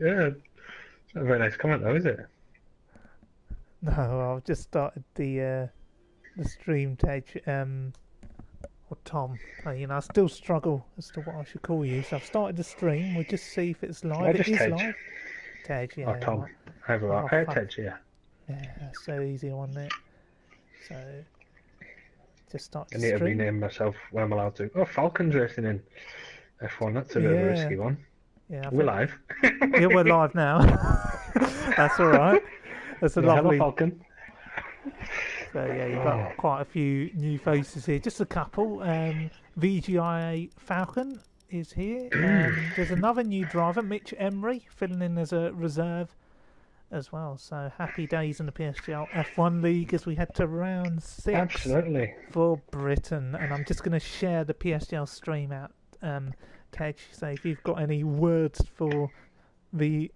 Yeah, it's not a very nice comment though, is it? No, I've just started the stream, Tej. Or Tom. I still struggle as to what I should call you. So I've started the stream. We'll just see if it's Or live. It just is Tej, live. Tej, or yeah, Tom. right. Either or. Oh fuck. Tej, yeah. Yeah, so easy on it. So just start I the need to stream. rename myself when I'm allowed to. Oh, Falcons racing in F1. That's a bit of a Yeah, risky one. yeah. I We're think live. yeah we're live now. That's all right. That's a Yeah, hello, lovely. Falcon. So yeah, you've got Oh, quite a few new faces here. Just a couple. VGIA Falcon is here. There's another new driver, Mitch Emery, filling in as a reserve as well. So happy days in the PSGL F1 League as we head to round 6 absolutely. for Britain. And I'm just going to share the PSGL stream out, Tej. So if you've got any words for the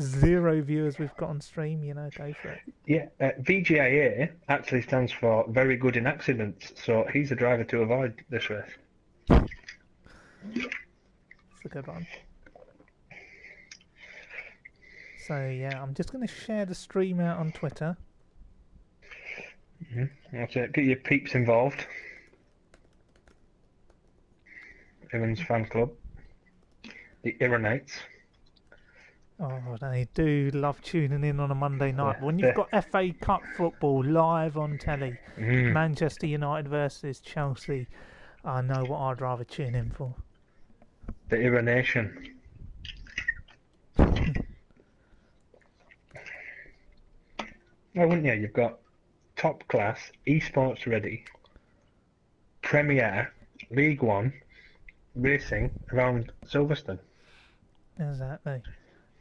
0 viewers we've got on stream, go for it. Yeah, VGIA actually stands for very good in accidents, so he's a driver to avoid this race. It's a good one. So yeah, I'm just going to share the stream out on Twitter. That's it. Get your peeps involved. Evans fan club. The Ironites. Oh, they do love tuning in on a Monday night. The, When you've the, got FA Cup football live on telly, mm, Manchester United versus Chelsea, I know what I'd rather tune in for. the Ironation. Well, wouldn't you? You've got top class, esports ready, Premier, League One, racing around Silverstone. Exactly.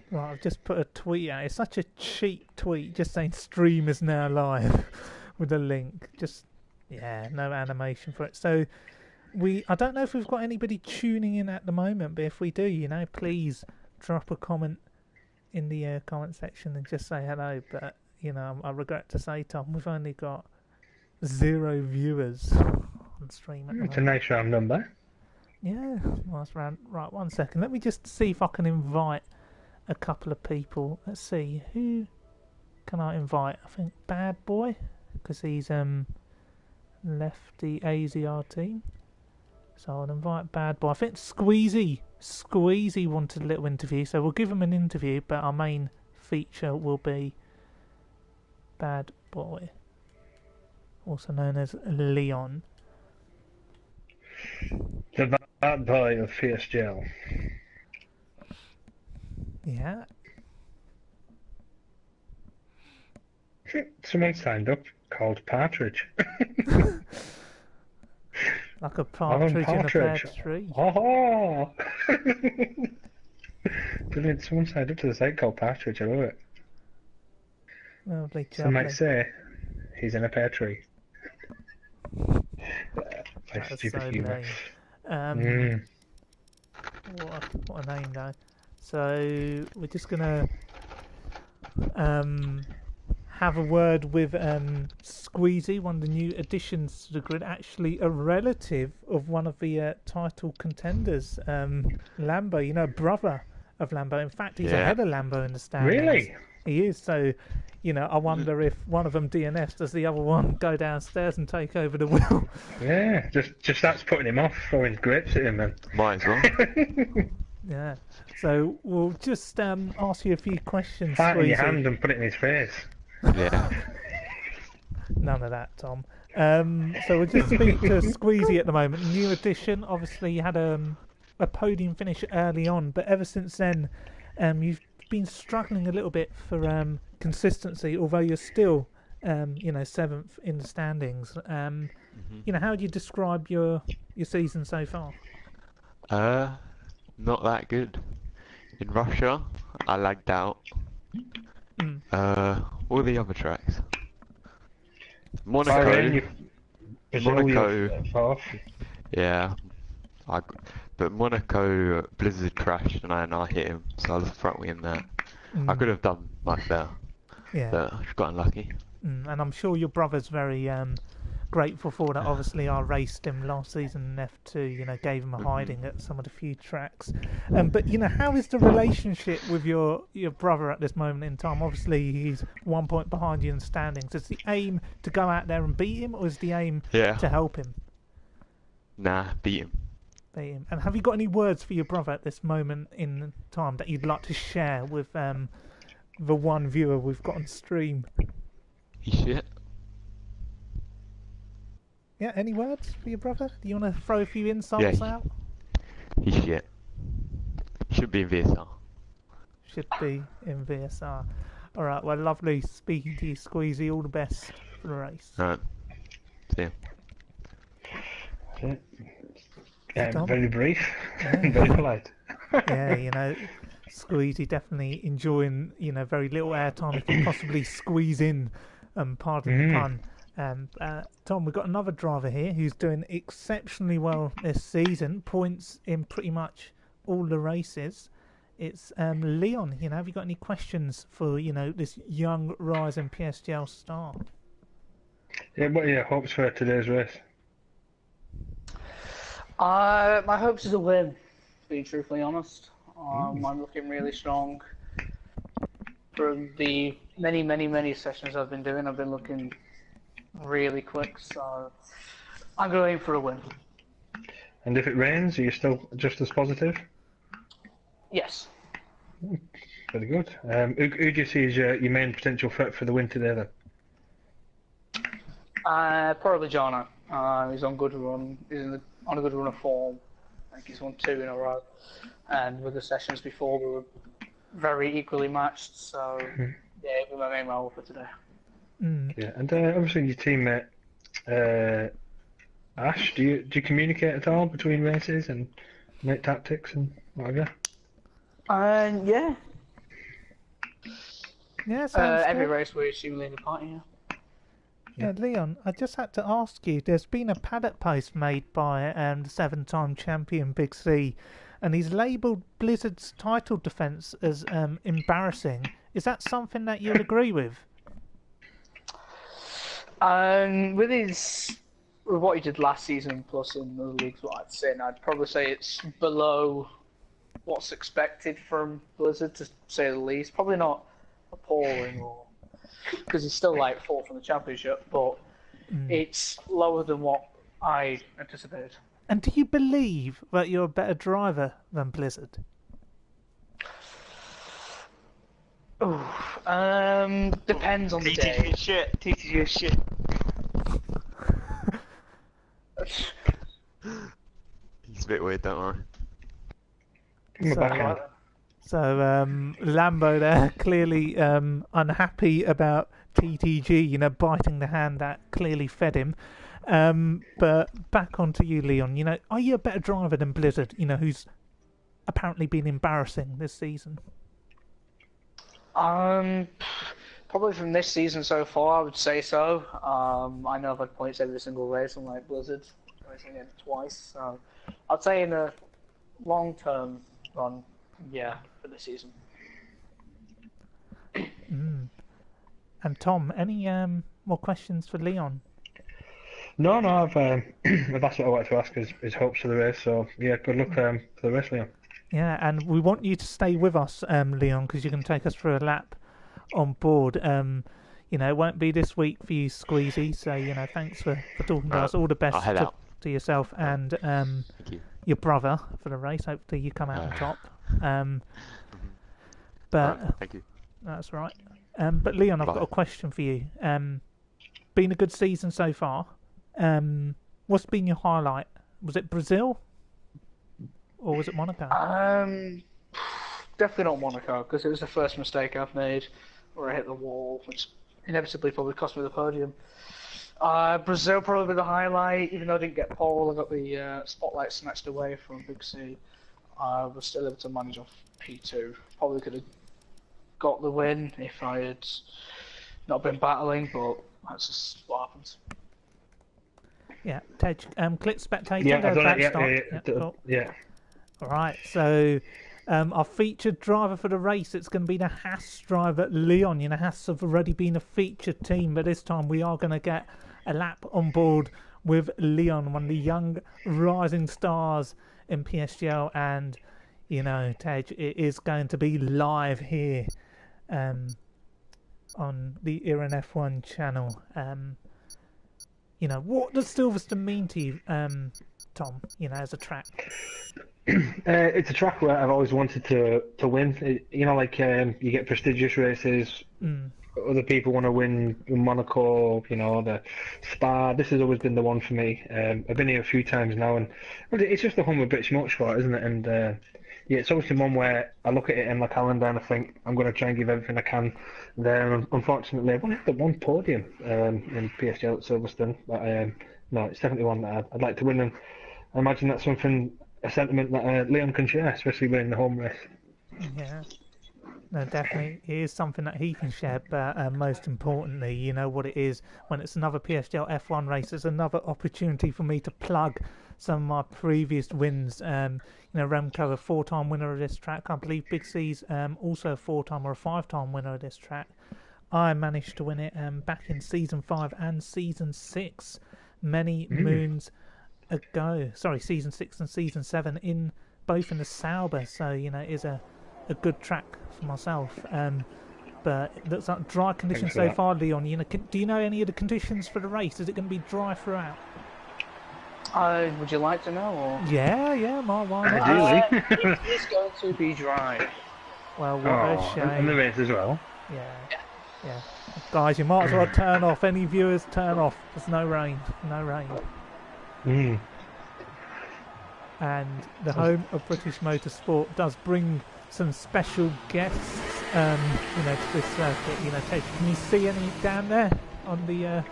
Right, I've just put a tweet out. It's such a cheap tweet, just saying stream is now live with a link. Just no animation for it. So I don't know if we've got anybody tuning in at the moment, but if we do, please drop a comment in the comment section and just say hello. But I regret to say, Tom, we've only got 0 viewers on stream at the It's a moment. nice round number. Yeah, nice round. Right, 1 second. Let me just see if I can invite a couple of people. Let's see, who can I invite? I think Bad Boy, because he's left the AZR team. So I'll invite Bad Boy. I think Squeezy wanted a little interview, so we'll give him an interview, but our main feature will be Bad Boy, also known as Leon. The bad boy of PSGL. Yeah. Someone signed up called Partridge. Like a Alan partridge in a pear Partridge. tree. Oh! Brilliant. Someone signed up to the site called Partridge. I love it. Lovely, Some might jubbly. say he's in a pear tree. By That's stupid so humour. lame. What a name though. So we're just gonna have a word with Squeezy, one of the new additions to the grid, actually a relative of one of the title contenders, Lambo, brother of Lambo. In fact, he's ahead of Lambo in the standings. Really? He is. So, I wonder if one of them DNF, does the other one go downstairs and take over the wheel? Yeah, just that's putting him off, throwing grapes at him then. Might as well. Yeah. So we'll just ask you a few questions, Fart in your Squeezy. hand and put it in his face. Yeah. None of that, Tom. So we'll just speak to Squeezy at the moment. New addition. Obviously, you had a podium finish early on, but ever since then, you've been struggling a little bit for consistency. Although you're still, 7th in the standings. How would you describe your season so far? Not that good. In Russia, I lagged out. All the other tracks. Bahrain, Monaco, Brazil, fourth. yeah. But Monaco Blizzard crashed and I hit him, so I was front wing that. I could have done much better, Yeah. but I just got unlucky. And I'm sure your brother's very grateful for that. Obviously, I raced him last season in F2. Gave him a hiding at some of the few tracks. But how is the relationship with your brother at this moment in time? Obviously, he's 1 point behind you in the standings. Is the aim to go out there and beat him, or is the aim to help him? Nah, beat him. Beat him. And have you got any words for your brother at this moment in time that you'd like to share with the one viewer we've got on stream? He's shit. Yeah, any words for your brother? Do you want to throw a few insults out? He's shit. Should be in VSR. Should be in VSR. Alright, well, lovely speaking to you, Squeezy. All the best for the race. Alright. See ya. Very brief and very polite. Yeah, Squeezy definitely enjoying, very little airtime he can possibly squeeze in, pardon the pun. Tom, we've got another driver here who's doing exceptionally well this season, points in pretty much all the races. It's Leon. Have you got any questions for this young rising PSGL star? Yeah, what are your hopes for today's race? My hopes is a win, being truthfully honest. I'm looking really strong. From the many sessions I've been doing, I've been looking really quick, so I'm going for a win. And if it rains, are you still just as positive? Yes. Very good. Who do you see as your main potential threat for the win today then? Probably Jono. He's on good run. He's on a good run of form. I think he's won 2 in a row. And with the sessions before, we were very equally matched. So yeah, he'll be my main role for today. Yeah, and obviously your teammate Ash, do you communicate at all between races and make tactics and whatever? Yeah. Yeah, sounds every good. race we're assuming lead a party. Yeah, Leon, I just had to ask you, there's been a paddock post made by the 7-time champion Big C, and he's labelled Blizzard's title defence as embarrassing. Is that something that you'll agree with? With what he did last season, plus in the leagues, what I'd say, and I'd probably say it's below what's expected from Blizzard, to say the least. Probably not appalling, because he's still like 4th in the championship, but it's lower than what I anticipated. And do you believe that you're a better driver than Blizzard? Depends on the day. Teaches you shit. He's a bit weird, don't worry. So Lambo there clearly unhappy about TTG, biting the hand that clearly fed him. But back onto you, Leon. Are you a better driver than Blizzard? Who's apparently been embarrassing this season. Probably from this season so far, I would say so. I know I've had points every single race, unlike Blizzard, racing it twice. So I'd say in a long-term run, yeah, for this season. And Tom, any more questions for Leon? No, I've that's what I wanted to ask his hopes for the race. So yeah, good luck for the race, Leon. Yeah, and we want you to stay with us, Leon, because you can take us through a lap on board. It won't be this week for you, Squeezy. So thanks for talking to us. All the best to yourself and your brother for the race. Hopefully you come out on top. But thank you. That's right. But Leon, I've got a question for you. Been a good season so far. What's been your highlight? Was it Brazil? Or was it Monaco? Definitely not Monaco, because it was the first mistake I've made where I hit the wall, which inevitably probably cost me the podium. Brazil probably the highlight, even though I didn't get pole, I got the spotlight snatched away from Big C. I was still able to manage off P2. Probably could have got the win if I had not been battling, but that's just what happens. Yeah, Tej, click spectator. Yeah, I've done it. Yeah. All right, so our featured driver for the race, it's going to be the Haas driver, Leon. Haas have already been a featured team, but this time we are going to get a lap on board with Leon, one of the young rising stars in PSGL. And, you know, Tej, it is going to be live here on the Iran F1 channel. You know, what does Silverstone mean to you, Tom, you know, as a track? It's a track where I've always wanted to win. You know, like you get prestigious races. Other people want to win Monaco, you know, the Spa. This has always been the one for me. I've been here a few times now, and it's just the home of British motorsport, isn't it? And yeah, it's obviously one where I look at it in my calendar and I think I'm going to try and give everything I can there. And unfortunately, I've only had the one podium in PSGL at Silverstone, but no, it's definitely one that I'd like to win. And I imagine that's a sentiment that Leon can share, especially winning the home race. Yeah. No, definitely, it is something that he can share, but most importantly, you know what it is, when it's another PSGL F1 race, it's another opportunity for me to plug some of my previous wins. You know, Remco, a 4-time winner of this track. I believe Big C's also a 4-time or a 5-time winner of this track. I managed to win it back in Season 5 and Season 6, many moons ago. Sorry, Season 6 and Season 7, both in the Sauber, so, you know, it is a good track for myself, but it looks like dry conditions so far, Leon. You know, do you know any of the conditions for the race? Is it going to be dry throughout? Would you like to know? Or? Yeah, why not? Ideally. It is going to be dry. Well, what a shame. And the race as well. Yeah. Guys, you might as well turn off. Any viewers, turn off. There's no rain. And the home of British motorsport does bring some special guests, you know, to this circuit. You know, Ted, can you see any down there on the?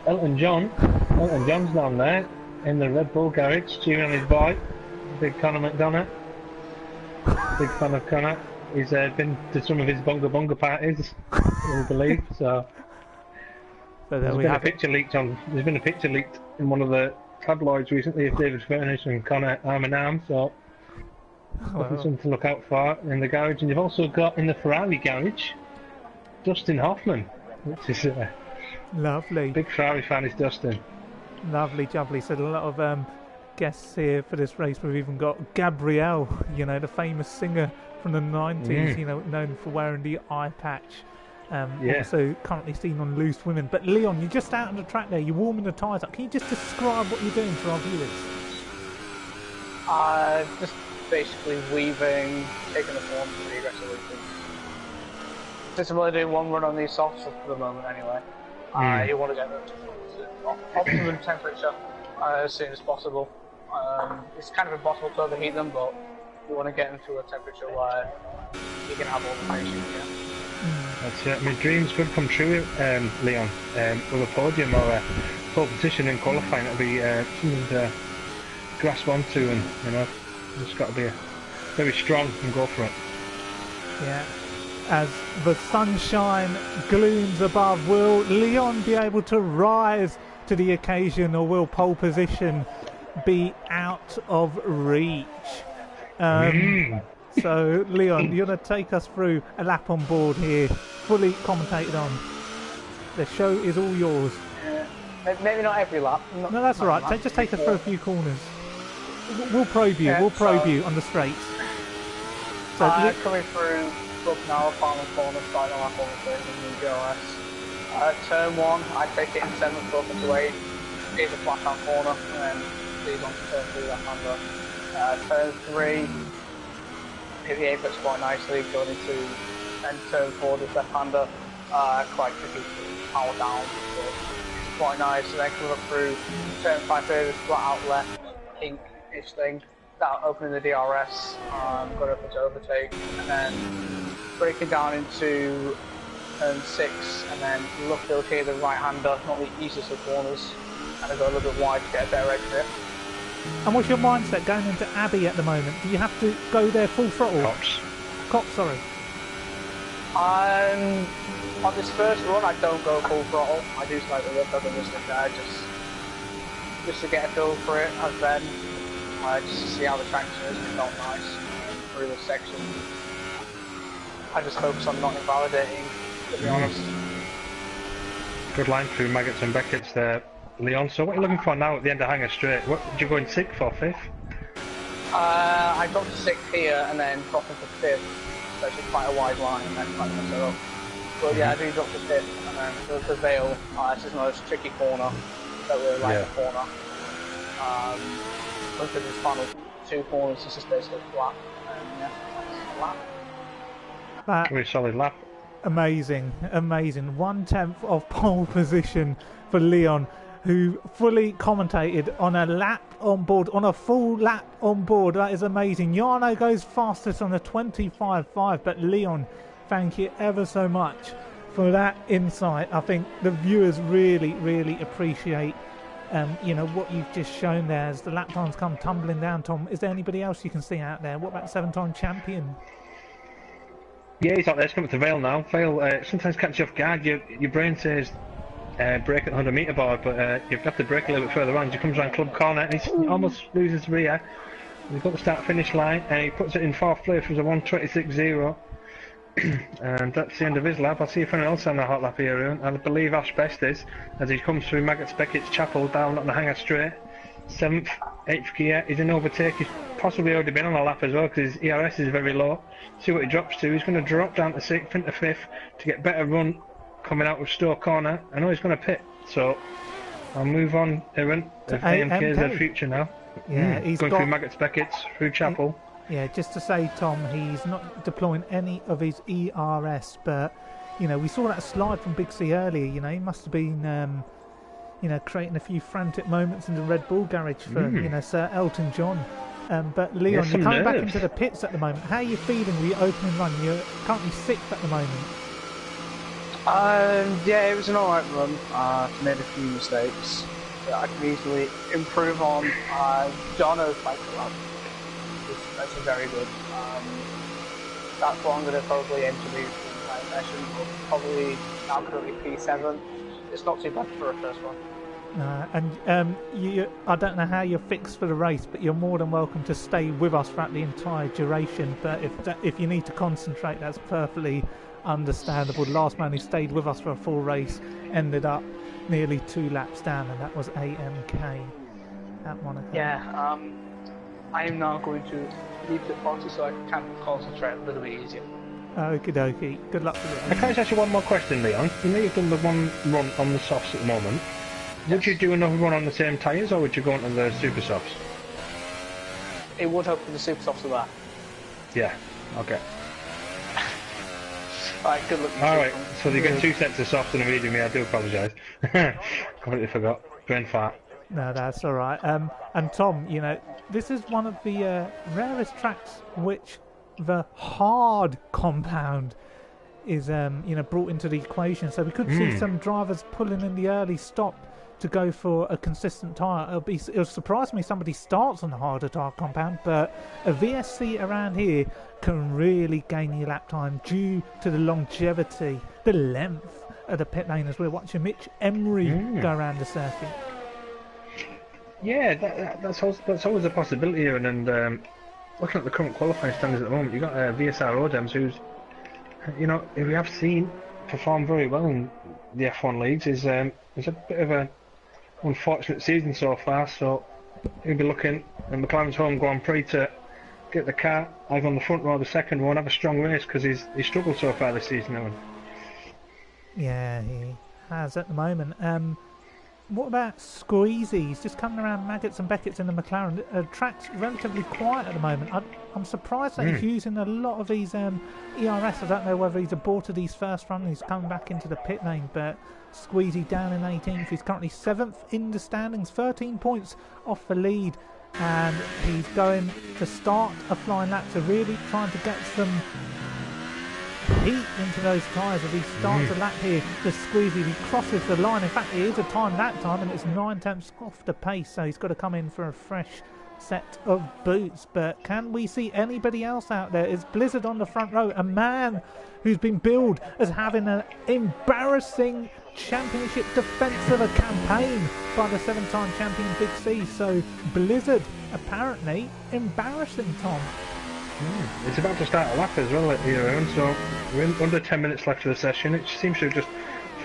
Elton John. Elton John's down there in the Red Bull garage, cheering on his bike. Big Conor McDonough. Big fan of Conor. He's been to some of his bonga parties, I believe. So there's been a picture leaked in one of the tabloids recently of David Furnish and Conor arm in arm. So. Something to look out for in the garage. And you've also got in the Ferrari garage Dustin Hoffman, which is lovely. Big Ferrari fan is Dustin. Lovely, jubbly. So a lot of guests here for this race. We've even got Gabrielle, you know, the famous singer from the 90s, you know, known for wearing the eye patch. Also currently seen on Loose Women. But Leon, you're just out on the track there, you're warming the tyres up. Can you just describe what you're doing to our viewers? Just basically weaving, taking the form pretty aggressively. Just really doing one run on these softs for the moment anyway. You want to get them to optimum temperature as soon as possible. It's kind of impossible to overheat them, but you want to get them to a temperature where you can have all the patience you get. That's it. I mean, dreams could come true, Leon. With a podium or a pole position in qualifying, it'll be something to grasp onto, and you know, just got to be very strong and go for it. Yeah. As the sunshine glooms above, will Leon be able to rise to the occasion, or will pole position be out of reach? So, Leon, you're going to take us through a lap on board here, fully commentated on. The show is all yours. Maybe not every lap. No, that's all right. Just take us through a few corners. We'll probe you. We'll probe you on the straights. So coming through now, final corner, starting lap on the new DRS. Turn 1, I take it in 7th up into 8. Here's a flat out corner, and then lead on to turn 3 left hander. Turn 3, hit the apex quite nicely, going into and turn 4 with left hander. Quite tricky to power down, but it's quite nice. And then coming up through turn 5 further, flat out left, pink-ish thing. That opening the DRS, got up to overtake, and then breaking down into turn 6, and then look to okay the right hander, not the easiest of corners, and I go a little bit wide to get a better exit. And what's your mindset going into Abbey at the moment? Do you have to go there full throttle? Cops, sorry. On this first run, I don't go full throttle. I do slightly look up and just there, just to get a feel for it, and then just to see how the traction is. It felt nice through this section. I just focus on not invalidating, to be honest. Good line through Maggots and Beckett's there, Leon. So what are you looking for now at the end of Hanger Straight? What did you go in 6th or 5th? I got to 6th here and then dropped into 5th. So it's quite a wide line and then quite mess it up. But yeah, I do drop to 5th and then the Vale. This is the most tricky corner. Don't really like the corner. Look at these final 2 corners, it's just basically flat. And yeah, that's a lap. Very solid lap. Amazing. 1/10 of pole position for Leon, who fully commentated on a lap on board, on a full lap on board. That is amazing. Jarno goes fastest on a 25.5, but Leon, thank you ever so much for that insight. I think the viewers really appreciate what you've just shown there as the lap times come tumbling down. Tom, is there anybody else you can see out there? What about 7-time champion? Yeah, he's out there. It's coming to Vale now. Vale sometimes catch you off guard. Your brain says brake at the 100 metre board, but you have to brake a little bit further on. He comes around club corner and he almost loses rear. He's got the start-finish line and he puts it in 4th place with a 1:26.0. And that's the end of his lap. I'll see if anyone else on the hot lap here. And I believe Ash Best is, as he comes through Maggots Beckett's Chapel down on the Hanger Straight. 7th, 8th gear. He's in overtake. He's possibly already been on a lap as well because his ERS is very low. See what he drops to. He's going to drop down to 6th into 5th to get better run coming out with Stowe Corner. I know he's going to pit, so I'll move on. Aaron, AMK is their future now. Yeah, he's going through Maggots Beckett's through Chapel. Yeah, just to say, Tom, he's not deploying any of his ERS, but we saw that slide from Big C earlier. He must have been creating a few frantic moments in the Red Bull garage for Sir Elton John. But Leon, you're coming back into the pits at the moment. How are you feeling with your opening run? You're currently 6th at the moment. Yeah, it was an alright run. Made a few mistakes that I can easily improve on. Jono's bike run is actually very good. That's what I'm going to probably aim to do in my session. Probably now currently P7. It's not too bad for a first one. I don't know how you're fixed for the race, but you're more than welcome to stay with us throughout the entire duration. But if you need to concentrate, that's perfectly understandable. The last man who stayed with us for a full race ended up nearly 2 laps down, and that was AMK at Monaco. Yeah, I am now going to leave the party so I can concentrate a little bit easier. Okie dokie. Good luck with it. Can I just ask you one more question, Leon? You know you've done the one run on the softs at the moment. Would you do another run on the same tyres, or would you go on the super softs? It would help with the super softs with that. Yeah, okay. Alright, good luck. Alright, so you get 2 sets of softs and a medium. I do apologise. Completely forgot. Brain fart. No, that's alright. And Tom, this is one of the rarest tracks which the hard compound is brought into the equation. So we could see some drivers pulling in the early stop to go for a consistent tyre. It'll surprise me somebody starts on the harder tyre compound, but a VSC around here can really gain you lap time due to the longevity, the length of the pit lane, as we're watching Mitch Emery go around the circuit. Yeah, that's always a possibility here. And looking at the current qualifying standards at the moment, you've got VSR Odems, who's who we have seen perform very well in the F1 leagues. Is a bit of a unfortunate season so far, so he'll be looking at McLaren's home Grand Prix to get the car either on the front row or the second row and have a strong race, because he's struggled so far this season, Owen. Yeah, he has at the moment. What about Squeezy? He's just coming around Maggots and Beckett's in the McLaren. Track's relatively quiet at the moment. I'm surprised that he's using a lot of these ERS. I don't know whether he's aborted his first run and he's coming back into the pit lane, but Squeezy down in 18th. He's currently 7th in the standings, 13 points off the lead, and he's going to start a flying lap, so really trying to get some heat into those tyres as he starts a lap here. The Squeezy, he crosses the line. In fact, he is a time that time, and it's 9 tenths off the pace, so he's got to come in for a fresh set of boots. But can we see anybody else out there? Is Blizzard on the front row, a man who's been billed as having an embarrassing championship defensive campaign by the 7-time champion Big C? So Blizzard apparently embarrassing Tom. It's about to start a lap as well here, Aaron, so we're under 10 minutes left of the session. It seems to have just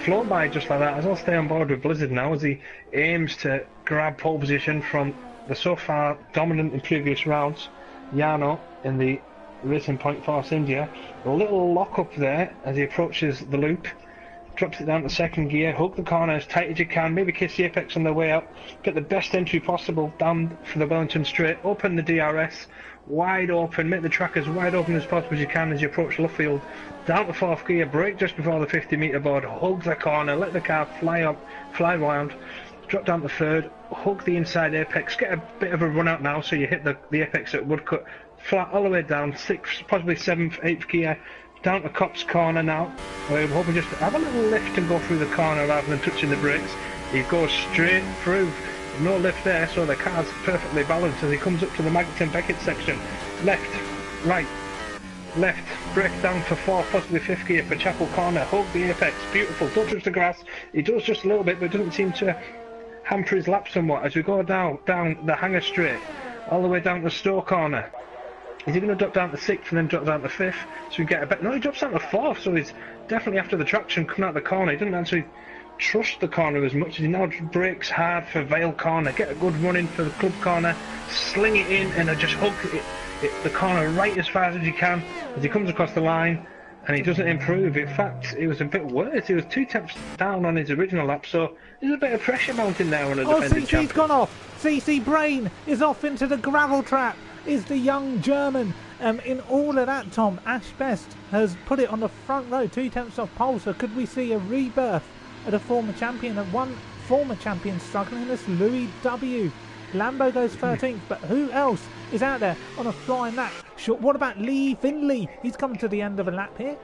flown by just like that. As I'll stay on board with Blizzard now as he aims to grab pole position from the so far dominant in previous rounds, Jarno in the Racing Point Force India. A little lock up there as he approaches the loop. Drops it down to second gear, hug the corner as tight as you can, maybe kiss the apex on the way out, get the best entry possible down for the Wellington Straight, open the DRS, wide open, make the track as wide open as possible as you can as you approach Luffield, down to fourth gear, brake just before the 50 metre board, hug the corner, let the car fly up, fly round, drop down to third, hug the inside apex, get a bit of a run out now so you hit the apex at Woodcut, flat all the way down, 6th, possibly 7th, 8th gear, down to Cop's corner now. We're hoping just to have a little lift and go through the corner rather than touching the brakes. He goes straight through, no lift there, so the car's perfectly balanced as he comes up to the Magneton Beckett section. Left, right, left, brake down for 4th, possibly 5th gear for Chapel Corner, hug the apex, beautiful, don't touch the grass. He does just a little bit, but doesn't seem to hamper his lap somewhat as we go down the Hanger Straight, all the way down to Stowe Corner. Is he going to drop down to 6th and then drop down to 5th? So we get a bit. No, he drops down to 4th, so he's definitely after the traction coming out the corner. He doesn't actually trust the corner as much as he now brakes hard for Vale Corner. Get a good run in for the Club Corner, sling it in, and just hook the corner right as fast as you can as he comes across the line, and he doesn't improve. In fact, it was a bit worse. He was 2 tenths down on his original lap, so there's a bit of pressure mounting there on a defending champion. CC's gone off. CC Brain is off into the gravel trap. Is the young German. In all of that, Tom, Ash Best has put it on the front row, 2 tenths off pole, so could we see a rebirth at a former champion, and one former champion struggling, this Louis W. Lambo goes 13th, but who else is out there on a flying lap? Sure, what about Lee Finley? He's coming to the end of a lap here.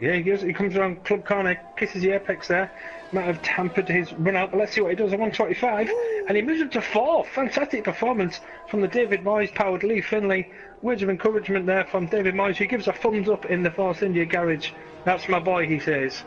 Yeah, he comes around Club Corner, kisses the apex there. Might have tampered his run out, but let's see what he does at 125. And he moves up to 4th. Fantastic performance from the David Moyes powered Lee Finley. Words of encouragement there from David Moyes, who gives a thumbs up in the Force India garage. That's my boy, he says.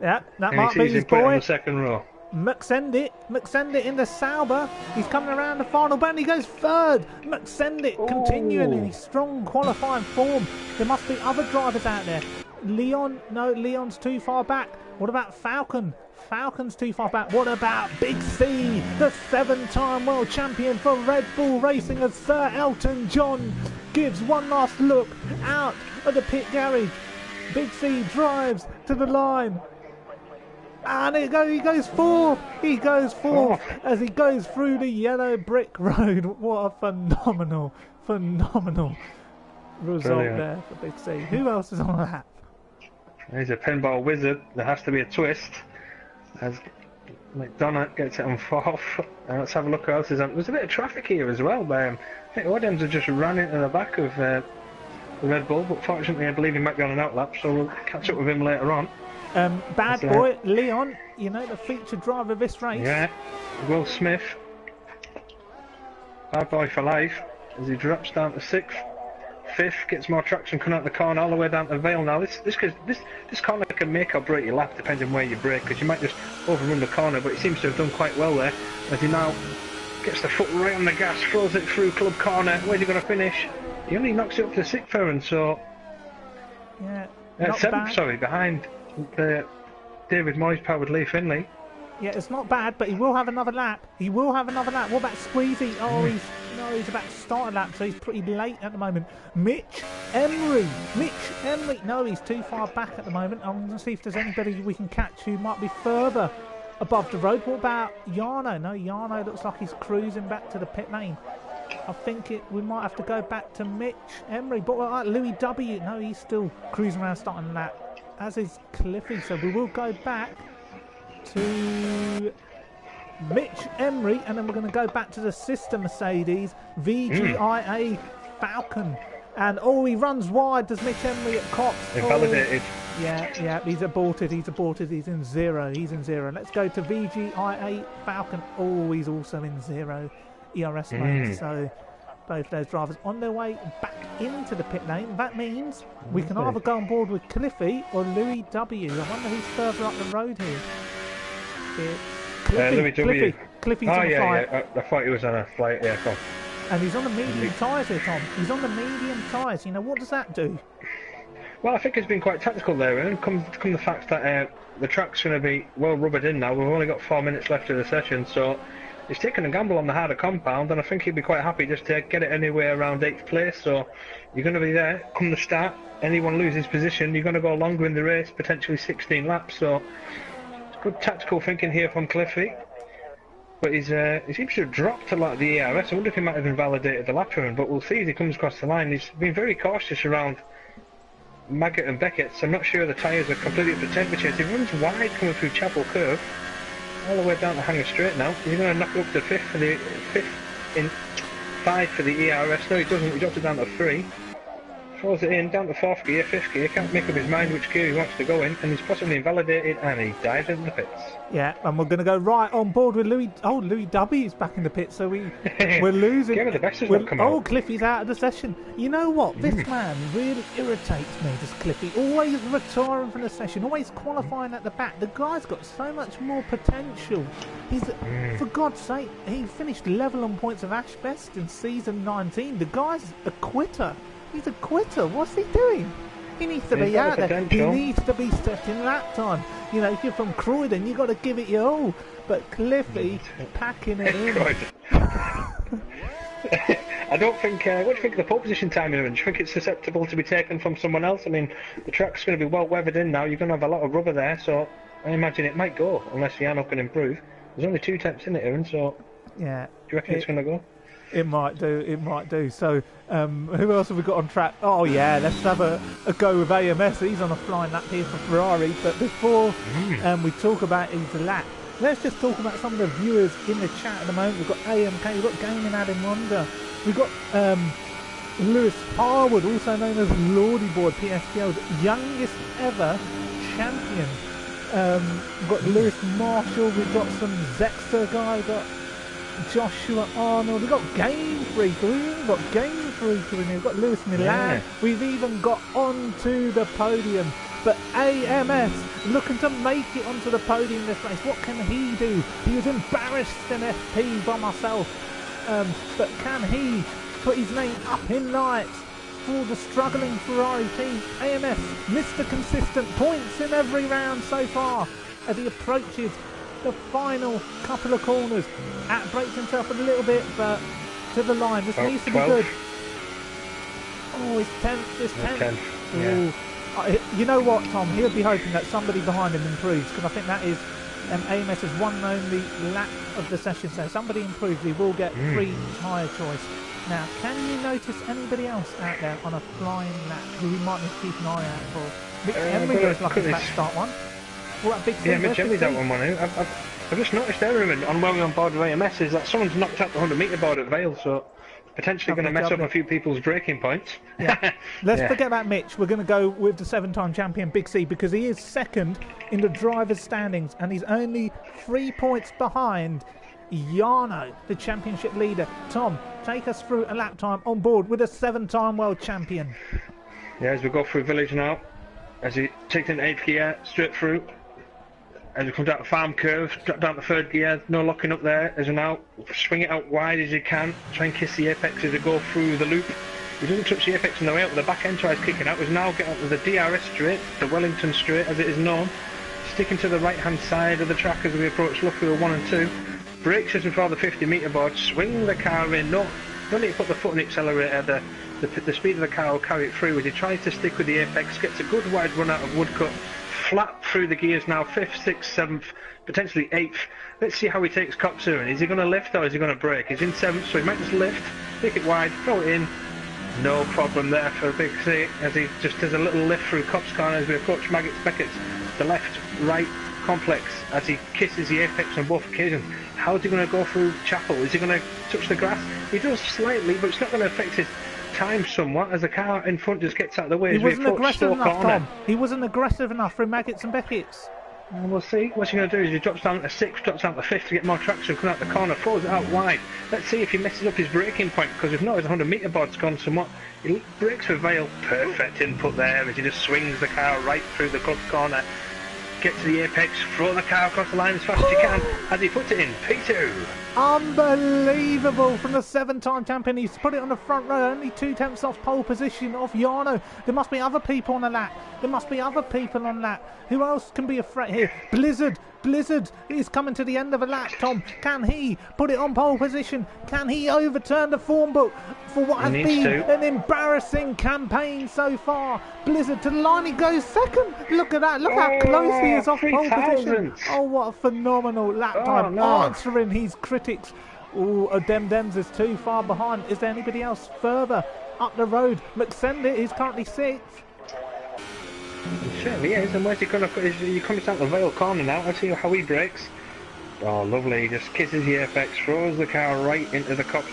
Yeah, that and might be his boy. On the second row. McSendit in the Sauber. He's coming around the final bend. He goes 3rd. McSendit continuing in his strong qualifying form. There must be other drivers out there. Leon's too far back. What about Falcon? Falcon's too far back. What about Big C, the 7-time world champion for Red Bull Racing, as Sir Elton John gives one last look out of the pit garage. Big C drives to the line. And he goes 4th. He goes 4th as he goes through the yellow brick road. What a phenomenal result there for Big C. Who else is on that? He's a pinball wizard. There has to be a twist. As McDonough gets it on 4th. Let's have a look who else is on. There's a bit of traffic here as well. I think Odems have just ran into the back of the Red Bull, but fortunately I believe he might be on an outlap, so we'll catch up with him later on. Bad boy, Leon, the featured driver of this race. Yeah, Will Smith. Bad boy for life, as he drops down to 6th. 5th, gets more traction coming out the corner all the way down to Vale now. This corner can make or break your lap depending where you brake, because you might just overrun the corner, but he seems to have done quite well there as he now gets the foot right on the gas, throws it through Club Corner. Where's he going to finish? He only knocks it up to 6th Ferran, so... Yeah, 7th, sorry, behind the David Moyes powered Lee Finley. Yeah, it's not bad, but he will have another lap. What about Squeezy? He's about to start a lap, so he's pretty late at the moment. Mitch Emery. No, he's too far back at the moment. I'm going to see if there's anybody we can catch who might be further above the road. What about Jarno? No, Jarno looks like he's cruising back to the pit lane. I think we might have to go back to Mitch Emery. But what about Louis W? No, he's still cruising around starting a lap, as is Cliffy. So we will go back to Mitch Emery, and then we're going to go back to the sister Mercedes, VGIA Falcon. And he runs wide, does Mitch Emery at Cox. Invalidated. Yeah, he's aborted, he's in zero. Let's go to VGIA Falcon. He's also in zero ERS mode, so both those drivers on their way back into the pit lane. That means we can either go on board with Cliffy or Louis W. I wonder who's further up the road here. Louis W. Cliffy's on the flight. I thought he was on a flight, yeah, come. And he's on the medium tyres here, Tom. He's on the medium tyres. What does that do? Well, I think it's been quite tactical there, and come the fact that the track's going to be well rubbered in now. We've only got 4 minutes left of the session, so he's taken a gamble on the harder compound, and I think he'd be quite happy just to get it anywhere around 8th place. So you're going to be there come the start. Anyone loses position, you're going to go longer in the race, potentially 16 laps. So it's good tactical thinking here from Cliffy. But he seems to have dropped a lot of the ERS. I wonder if he might have invalidated the lap run, but we'll see as he comes across the line. He's been very cautious around Maggott and Beckett, so I'm not sure the tyres are completely up to temperature. He runs wide coming through Chapel Curve, all the way down to Hanger Straight now. He's going to knock it up to 5th for the 5 for the ERS. No, he doesn't. He drops it down to 3. Throws it in, down to 4th gear, 5th gear. Can't make up his mind which gear he wants to go in, and he's possibly invalidated, and he dives into the pits. Yeah, and we're going to go right on board with Louis. Oh, Louis W is back in the pit, so we're losing. Give it the best has not come out. Cliffy's out of the session. You know what? This man really irritates me, this Cliffy. Always retiring from the session, always qualifying at the back. The guy's got so much more potential. He's, for God's sake, he finished level on points of Ashbest in season 19. The guy's a quitter. He's a quitter. What's he doing? He needs to be out there. He needs to be setting lap time. You know, if you're from Croydon, you've got to give it your all. But Cliffy, packing it in. I don't think... what do you think of the pole position time here? Do you think it's susceptible to be taken from someone else? I mean, the track's going to be well weathered in now. You're going to have a lot of rubber there, so I imagine it might go, unless Yano can improve. There's only 2 temps in it, Aaron, so... Yeah. Do you reckon it's going to go? It might do. So, who else have we got on track? Oh, yeah, let's have a go with AMS. He's on a flying lap here for Ferrari. But before we talk about his lap, let's just talk about some of the viewers in the chat at the moment. We've got AMK, we've got Gaming Adam Wonder, we've got Lewis Harwood, also known as Lordy Boy, PSGL's youngest ever champion. We've got Lewis Marshall, we've got some Zexter guy, we've got Joshua Arnold, we've got Game Freaker, we've got Lewis Milan, yeah. We've even got onto the podium. But AMS looking to make it onto the podium this race. What can he do? He was embarrassed in FP by myself. But can he put his name up in lights for the struggling Ferrari team? AMS, Mr. Consistent, points in every round so far as he approaches the final couple of corners. Breaks himself a little bit, but to the line. This needs to 12. Be good. Oh, it's 10th. It's 10th. Yeah. You know what, Tom? He'll be hoping that somebody behind him improves, because I think that is AMS's one and only lap of the session. So somebody improves, he will get free tyre choice. Now, can you notice anybody else out there on a flying lap who we might need to keep an eye out for? Mitch Emery goes lucky to start one. Mitch Emery's out on one now. I've just noticed there, on when we're on board with AMS, is that someone's knocked out the 100-metre board at Vale, so potentially going to mess up a few people's braking points. Yeah. Let's forget about Mitch. We're going to go with the 7-time champion Big C, because he is second in the drivers' standings and he's only 3 points behind Yano, the championship leader. Tom, take us through a lap time on board with a 7-time world champion. Yeah, as we go through Village now, as he takes in 8th gear, straight through. As we come down to Farm Curve, drop down to 3rd gear, no locking up there. As we now swing it out wide as you can, try and kiss the apex as we go through the loop. He doesn't touch the apex on the way out, but the back end tries kicking out. He's now getting up to the DRS straight, the Wellington straight as it is known. Sticking to the right hand side of the track as we approach Loughborough 1 and 2. Brakes just before the 50-metre board, swing the car in, don't need to put the foot on the accelerator, the speed of the car will carry it through as he tries to stick with the apex, gets a good wide run out of Woodcut. Flat through the gears now, 5th, 6th, 7th, potentially 8th. Let's see how he takes Cops here. Is he going to lift or is he going to brake? He's in 7th, so he might just lift, take it wide, throw it in. No problem there for a Big C, as he just does a little lift through Cops corner as we approach Beckett's, the left-right complex as he kisses the apex on both occasions. How's he going to go through Chapel? Is he going to touch the grass? He does slightly, but it's not going to affect his time somewhat as the car in front just gets out of the way. He wasn't aggressive enough, Tom. He wasn't aggressive enough for Maggots and Beckett's. And we'll see. What he's going to do is he drops down to 6th, drops down to 5th to get more traction, coming out the corner, throws it out wide. Let's see if he messes up his braking point, because we've noticed the 100-metre board's gone somewhat. He brakes for Vale. Perfect input there as he just swings the car right through the corner. get to the apex, throw the car across the line as fast as you can, as he puts it in P2. Unbelievable from the 7-time champion. He's put it on the front row, only 2/10 off pole position off Jarno. There must be other people on the lap. Who else can be a threat here? Blizzard is coming to the end of a lap, Tom. Can he put it on pole position? Can he overturn the form book for what has been an embarrassing campaign so far? Blizzard to the line, he goes second. Look at that, look how close he is off pole position. Oh, what a phenomenal lap time, answering his critics. Oh, Dems is too far behind. Is there anybody else further up the road? McSendit is currently 6th. It certainly is, and where's he going to put his... He comes down the Vale corner now, let's see how he brakes. Oh, lovely, he just kisses the apex, throws the car right into the club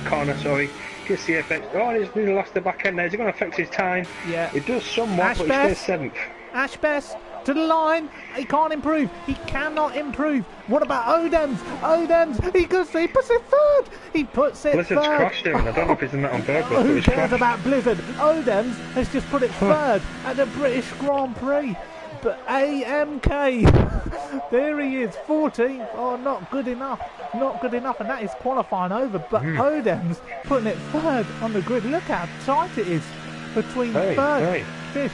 corner, sorry. Kisses the apex, oh, he's nearly lost the back end there, is it going to affect his time? Yeah. It does somewhat, but he stays 7th. Ashbest to the line, he can't improve, he cannot improve. What about Odems? He puts it 3rd. He puts it Blizzard's 3rd. crushed him, I don't know if he's done that on purpose, but Who he's cares crushed. about Blizzard? Odems has just put it 3rd at the British Grand Prix. But AMK, there he is, 14th. Oh, not good enough, and that is qualifying over. But Odems putting it 3rd on the grid. Look how tight it is between 3rd, 5th,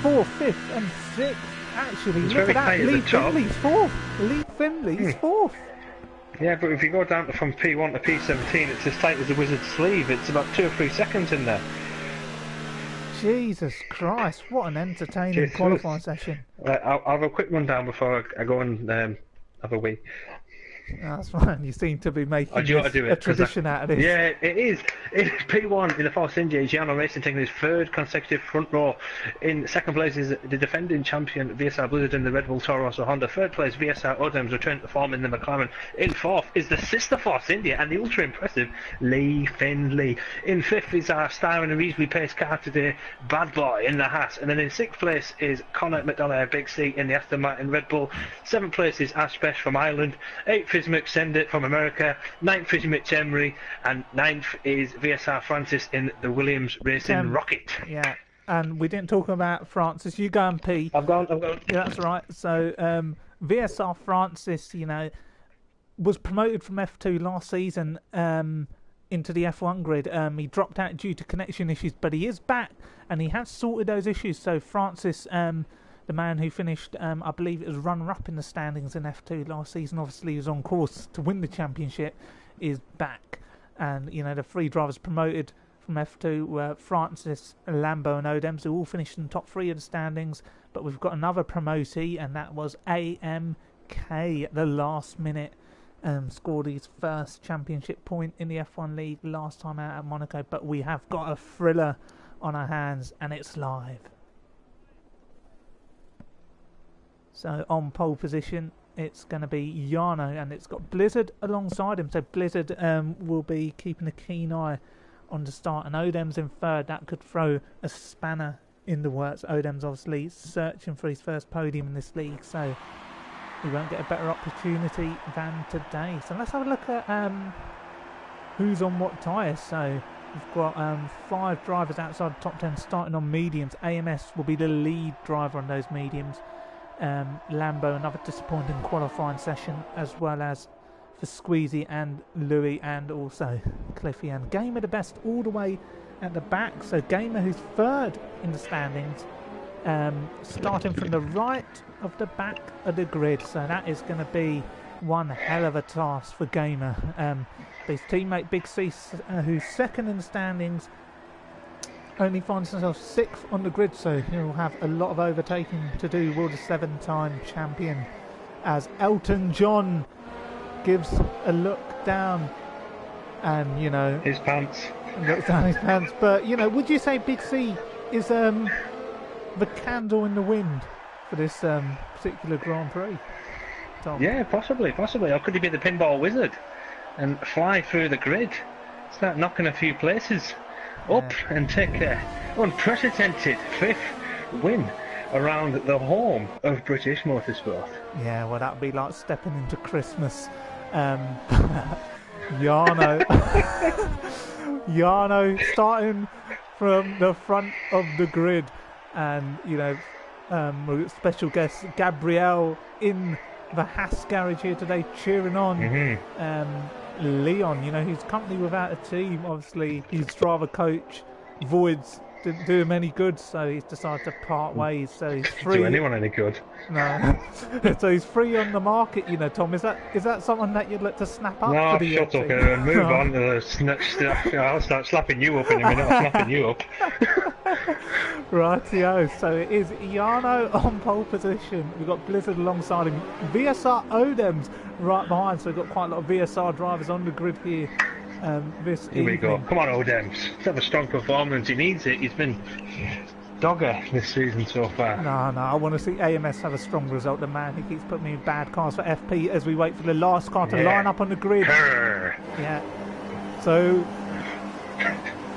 4th, 5th, and 6th. Actually, it's look at that. Lee Finley's 4th. Yeah, but if you go down from P1 to P17, it's as tight as a wizard's sleeve. It's about 2 or 3 seconds in there. Jesus Christ, what an entertaining qualifying session. I'll have a quick rundown before I go and have a wee. That's fine, you seem to be making a tradition out of this. Yeah, it is. In P1 in the Force India, Giano Racing taking his 3rd consecutive front row. In 2nd place is the defending champion VSR Blizzard in the Red Bull Toro Rosso Honda. 3rd place VSR Odems returning to form in the McLaren. In 4th is the sister Force India and the ultra impressive Lee Finley. In 5th is our star in a reasonably paced car today, Bad Boy in the Haas. And then in 6th place is Connor McDonough, Big C in the Aston Martin Red Bull. 7th place is Ash Besh from Ireland. 8th is McSendit from America. 9th is Mitch Emery, and 9th is VSR Francis in the Williams Racing Rocket. Yeah, and we didn't talk about Francis. You go and pee. I've gone. Yeah, that's right. So VSR Francis, was promoted from F2 last season into the F1 grid. He dropped out due to connection issues, but he is back, and he has sorted those issues. So Francis, the man who finished, I believe it was runner-up in the standings in F2 last season, obviously he was on course to win the championship, is back. And, the 3 drivers promoted from F2 were Francis, Lambo and Odems, who all finished in the top 3 of the standings. But we've got another promotee, and that was AMK at the last minute. Scored his first championship point in the F1 League last time out at Monaco. But we have got a thriller on our hands, and it's live. So on pole position, it's going to be Jarno, and it's got Blizzard alongside him. So Blizzard will be keeping a keen eye on the start, and Odems in 3rd. That could throw a spanner in the works. Odems obviously searching for his first podium in this league, so he won't get a better opportunity than today. So let's have a look at who's on what tyres. So we've got 5 drivers outside the top 10 starting on mediums. AMS will be the lead driver on those mediums. Lambo, another disappointing qualifying session, as well as for Squeezy and Louis, and also Cliffy and Gamer the best all the way at the back. So Gamer, who's 3rd in the standings, starting from the right of the back of the grid. So that is going to be one hell of a task for Gamer. His teammate Big C, who's 2nd in the standings, only finds himself 6th on the grid, so he'll have a lot of overtaking to do, will the 7-time champion, as Elton John gives a look down and, his pants. Looks down his pants. But, would you say Big C is the candle in the wind for this particular Grand Prix, Tom? Yeah, possibly. Or could he be the pinball wizard and fly through the grid, start knocking a few places up and take an unprecedented 5th win around the home of British motorsport? Yeah, well, that'd be like stepping into Christmas. Jarno starting from the front of the grid, and We've got special guest Gabrielle in the Haas garage here today, cheering on Leon. You know, he's currently without a team. Obviously, his driver coach Voids didn't do him any good, so he's decided to part ways. So he's free. Do anyone any good? No. So he's free on the market. You know, Tom, is that something that you'd like to snap up? No, for the shut up and move on to the stuff. I'll start slapping you up in a minute. I'll slapping you up. Rightio, so it is Jarno on pole position. We've got Blizzard alongside him. VSR Odems right behind, so we've got quite a lot of VSR drivers on the grid here this Here evening. we go. Come on, Odems. Let's have a strong performance. He needs it. He's been dogger this season so far. No, I want to see AMS have a strong result. The man, he keeps putting me in bad cars for FP as we wait for the last car to line up on the grid. Yeah. So,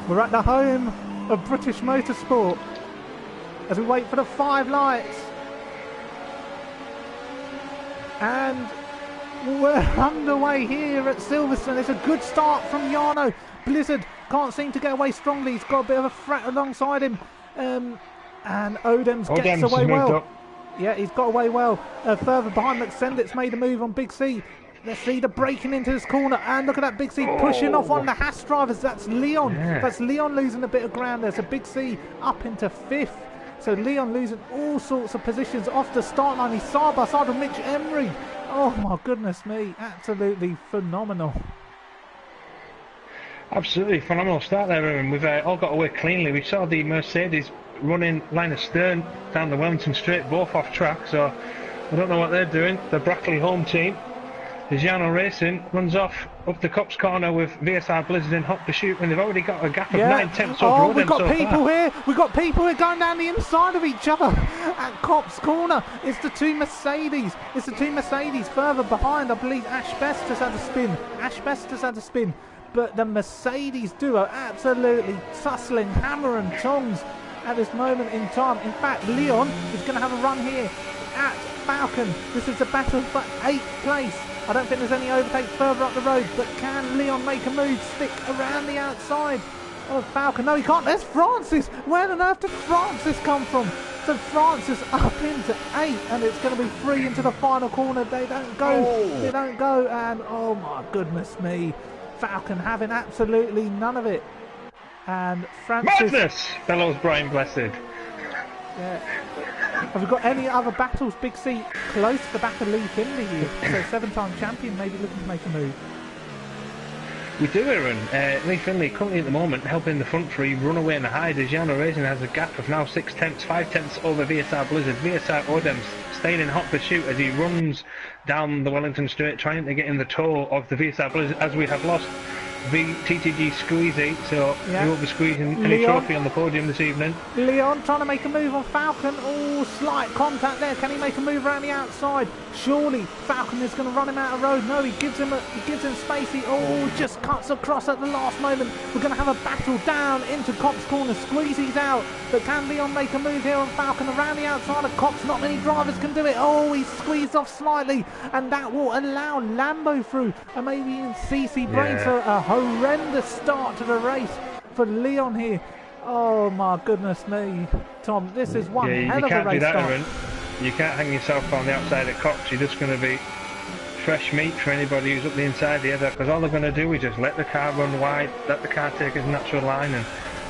we're at the home of British Motorsport as we wait for the 5 lights. And we're underway here at Silverstone. It's a good start from Jarno. Blizzard can't seem to get away strongly. He's got a bit of a threat alongside him. And Odems gets away well. Up. Yeah, he's got away well. Further behind, McSendit's made a move on Big C. Let's see the braking into this corner, and look at that Big C pushing off on the Haas drivers. That's Leon. Yeah. That's Leon losing a bit of ground there. So Big C up into 5th. So Leon losing all sorts of positions off the start line. He's side by side with Mitch Emery. Oh my goodness me, absolutely phenomenal. Absolutely phenomenal start there, and we've all got away cleanly. We saw the Mercedes running line of stern down the Wellington Straight, both off track, so I don't know what they're doing. The Brackley home team. Jarno Racing runs off up the Cops corner with VSR Blizzard in hot pursuit, and they've already got a gap of 9/10 over we've got so people far. here. We've got people here going down the inside of each other at Cops corner. It's the two Mercedes. Further behind, I believe Ashbestos had a spin. But the Mercedes duo absolutely tussling, hammer and tongs at this moment in time. In fact, Leon is going to have a run here at Falcon. This is a battle for 8th place. I don't think there's any overtakes further up the road, but can Leon make a move, stick around the outside of Falcon? No, he can't. There's Francis. Where on earth did Francis come from? So Francis up into 8, and it's going to be 3 into the final corner. They don't go, and oh my goodness me, Falcon having absolutely none of it. And Francis... Madness! Bellows Brian Blessed. Yeah. Have we got any other battles? Big C close to the back of Lee Finley here. So 7-time champion maybe looking to make a move. We do, Aaron. Lee Finley currently at the moment helping the front 3 run away and hide as Jarno Racing has a gap of now 5/10 over VSR Blizzard. VSR Odems staying in hot pursuit as he runs down the Wellington Straight trying to get in the toe of the VSR Blizzard as we have lost TTG Squeezy, so he won't be squeezing any trophy on the podium this evening. Leon trying to make a move on Falcon. Oh, slight contact there. Can he make a move around the outside? Surely Falcon is going to run him out of road. No, he gives him space. He just cuts across at the last moment. We're going to have a battle down into Cops corner. Squeezy's out, but can Leon make a move here on Falcon around the outside of Cops? Not many drivers can do it. Oh, he's squeezed off slightly, and that will allow Lambo through, and maybe even CC Brain. So a horrendous start to the race for Leon here. Oh my goodness me, Tom, this is one hell of a race start. Aaron. You can't hang yourself on the outside at Cox. You're just going to be fresh meat for anybody who's up the inside here, because all they're going to do is just let the car run wide, let the car take his natural line, and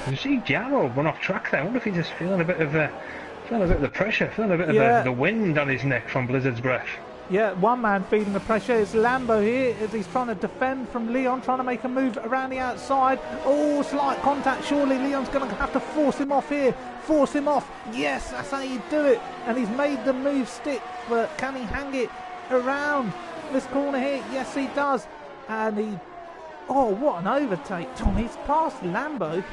you see Jarno run off track there. I wonder if he's just feeling a bit of the pressure, feeling a bit of the wind on his neck from Blizzard's breath. Yeah, one man feeling the pressure is Lambo here as he's trying to defend from Leon, trying to make a move around the outside. Oh, slight contact. Surely Leon's going to have to force him off here. Force him off. Yes, that's how you do it. And he's made the move stick, but can he hang it around this corner here? Yes, he does. And he... Oh, what an overtake, Tom. He's past Lambo.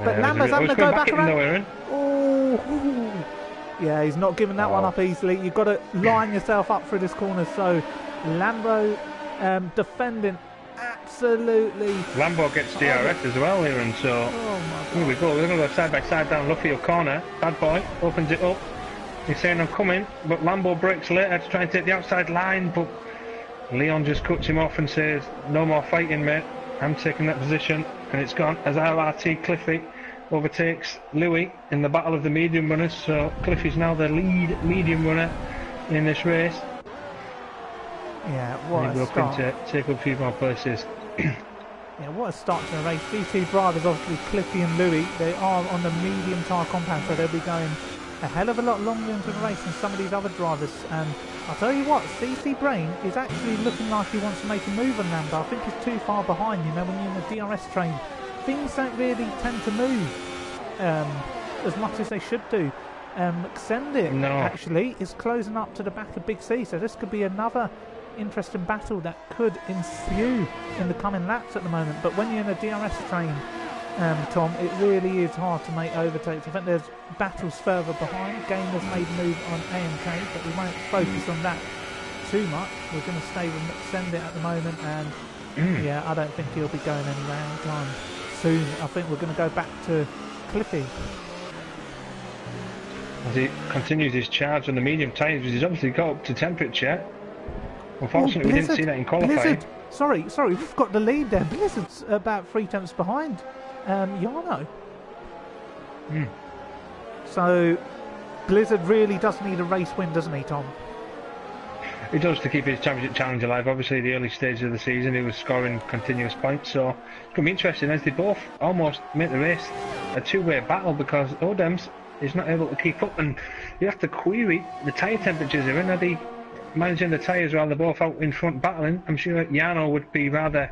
But Lambo's having to go back around. Oh... Yeah, he's not giving that one up easily. You've got to line yourself up through this corner. So Lambo defending absolutely. Lambo gets DRS as well here, and so here we go. We're going to go side by side down Luffield corner. Bad boy opens it up. He's saying I'm coming, but Lambo breaks later to try and take the outside line. But Leon just cuts him off and says, "No more fighting, mate. I'm taking that position," and it's gone as LRT Cliffy overtakes Louis in the battle of the medium runners, so Cliff is now the lead medium runner in this race. Yeah, what He's a looking start. to take up a few more places. Yeah, what a start to the race. These two drivers, obviously Cliffy and Louis, they are on the medium tyre compound, so they'll be going a hell of a lot longer into the race than some of these other drivers. And I'll tell you what, CC Brain is actually looking like he wants to make a move on Lambda. I think he's too far behind, you know, when you're in the DRS train. Things don't really tend to move as much as they should do. Xendit actually is closing up to the back of Big C, so this could be another interesting battle that could ensue in the coming laps at the moment. But when you're in a DRS train, Tom, it really is hard to make overtakes. I think there's battles further behind. Gamer's made a move on AMK, but we won't focus on that too much. We're going to stay with Xendit at the moment, and yeah, I don't think he'll be going anywhere anytime soon. I think we're going to go back to Cliffy. As he continues his charge on the medium tyres, he's obviously got up to temperature. Unfortunately, we didn't see that in qualifying. Sorry, we've got the lead there. Blizzard's about 3 tenths behind Jarno. So Blizzard really does need a race win, doesn't he, Tom? He does, to keep his championship challenge alive. Obviously, the early stages of the season, he was scoring continuous points, so it's going to be interesting as they both almost make the race a two-way battle, because Odems is not able to keep up, and you have to query the tyre temperatures here. Are they managing the tyres while they're both out in front battling? I'm sure Jarno would be rather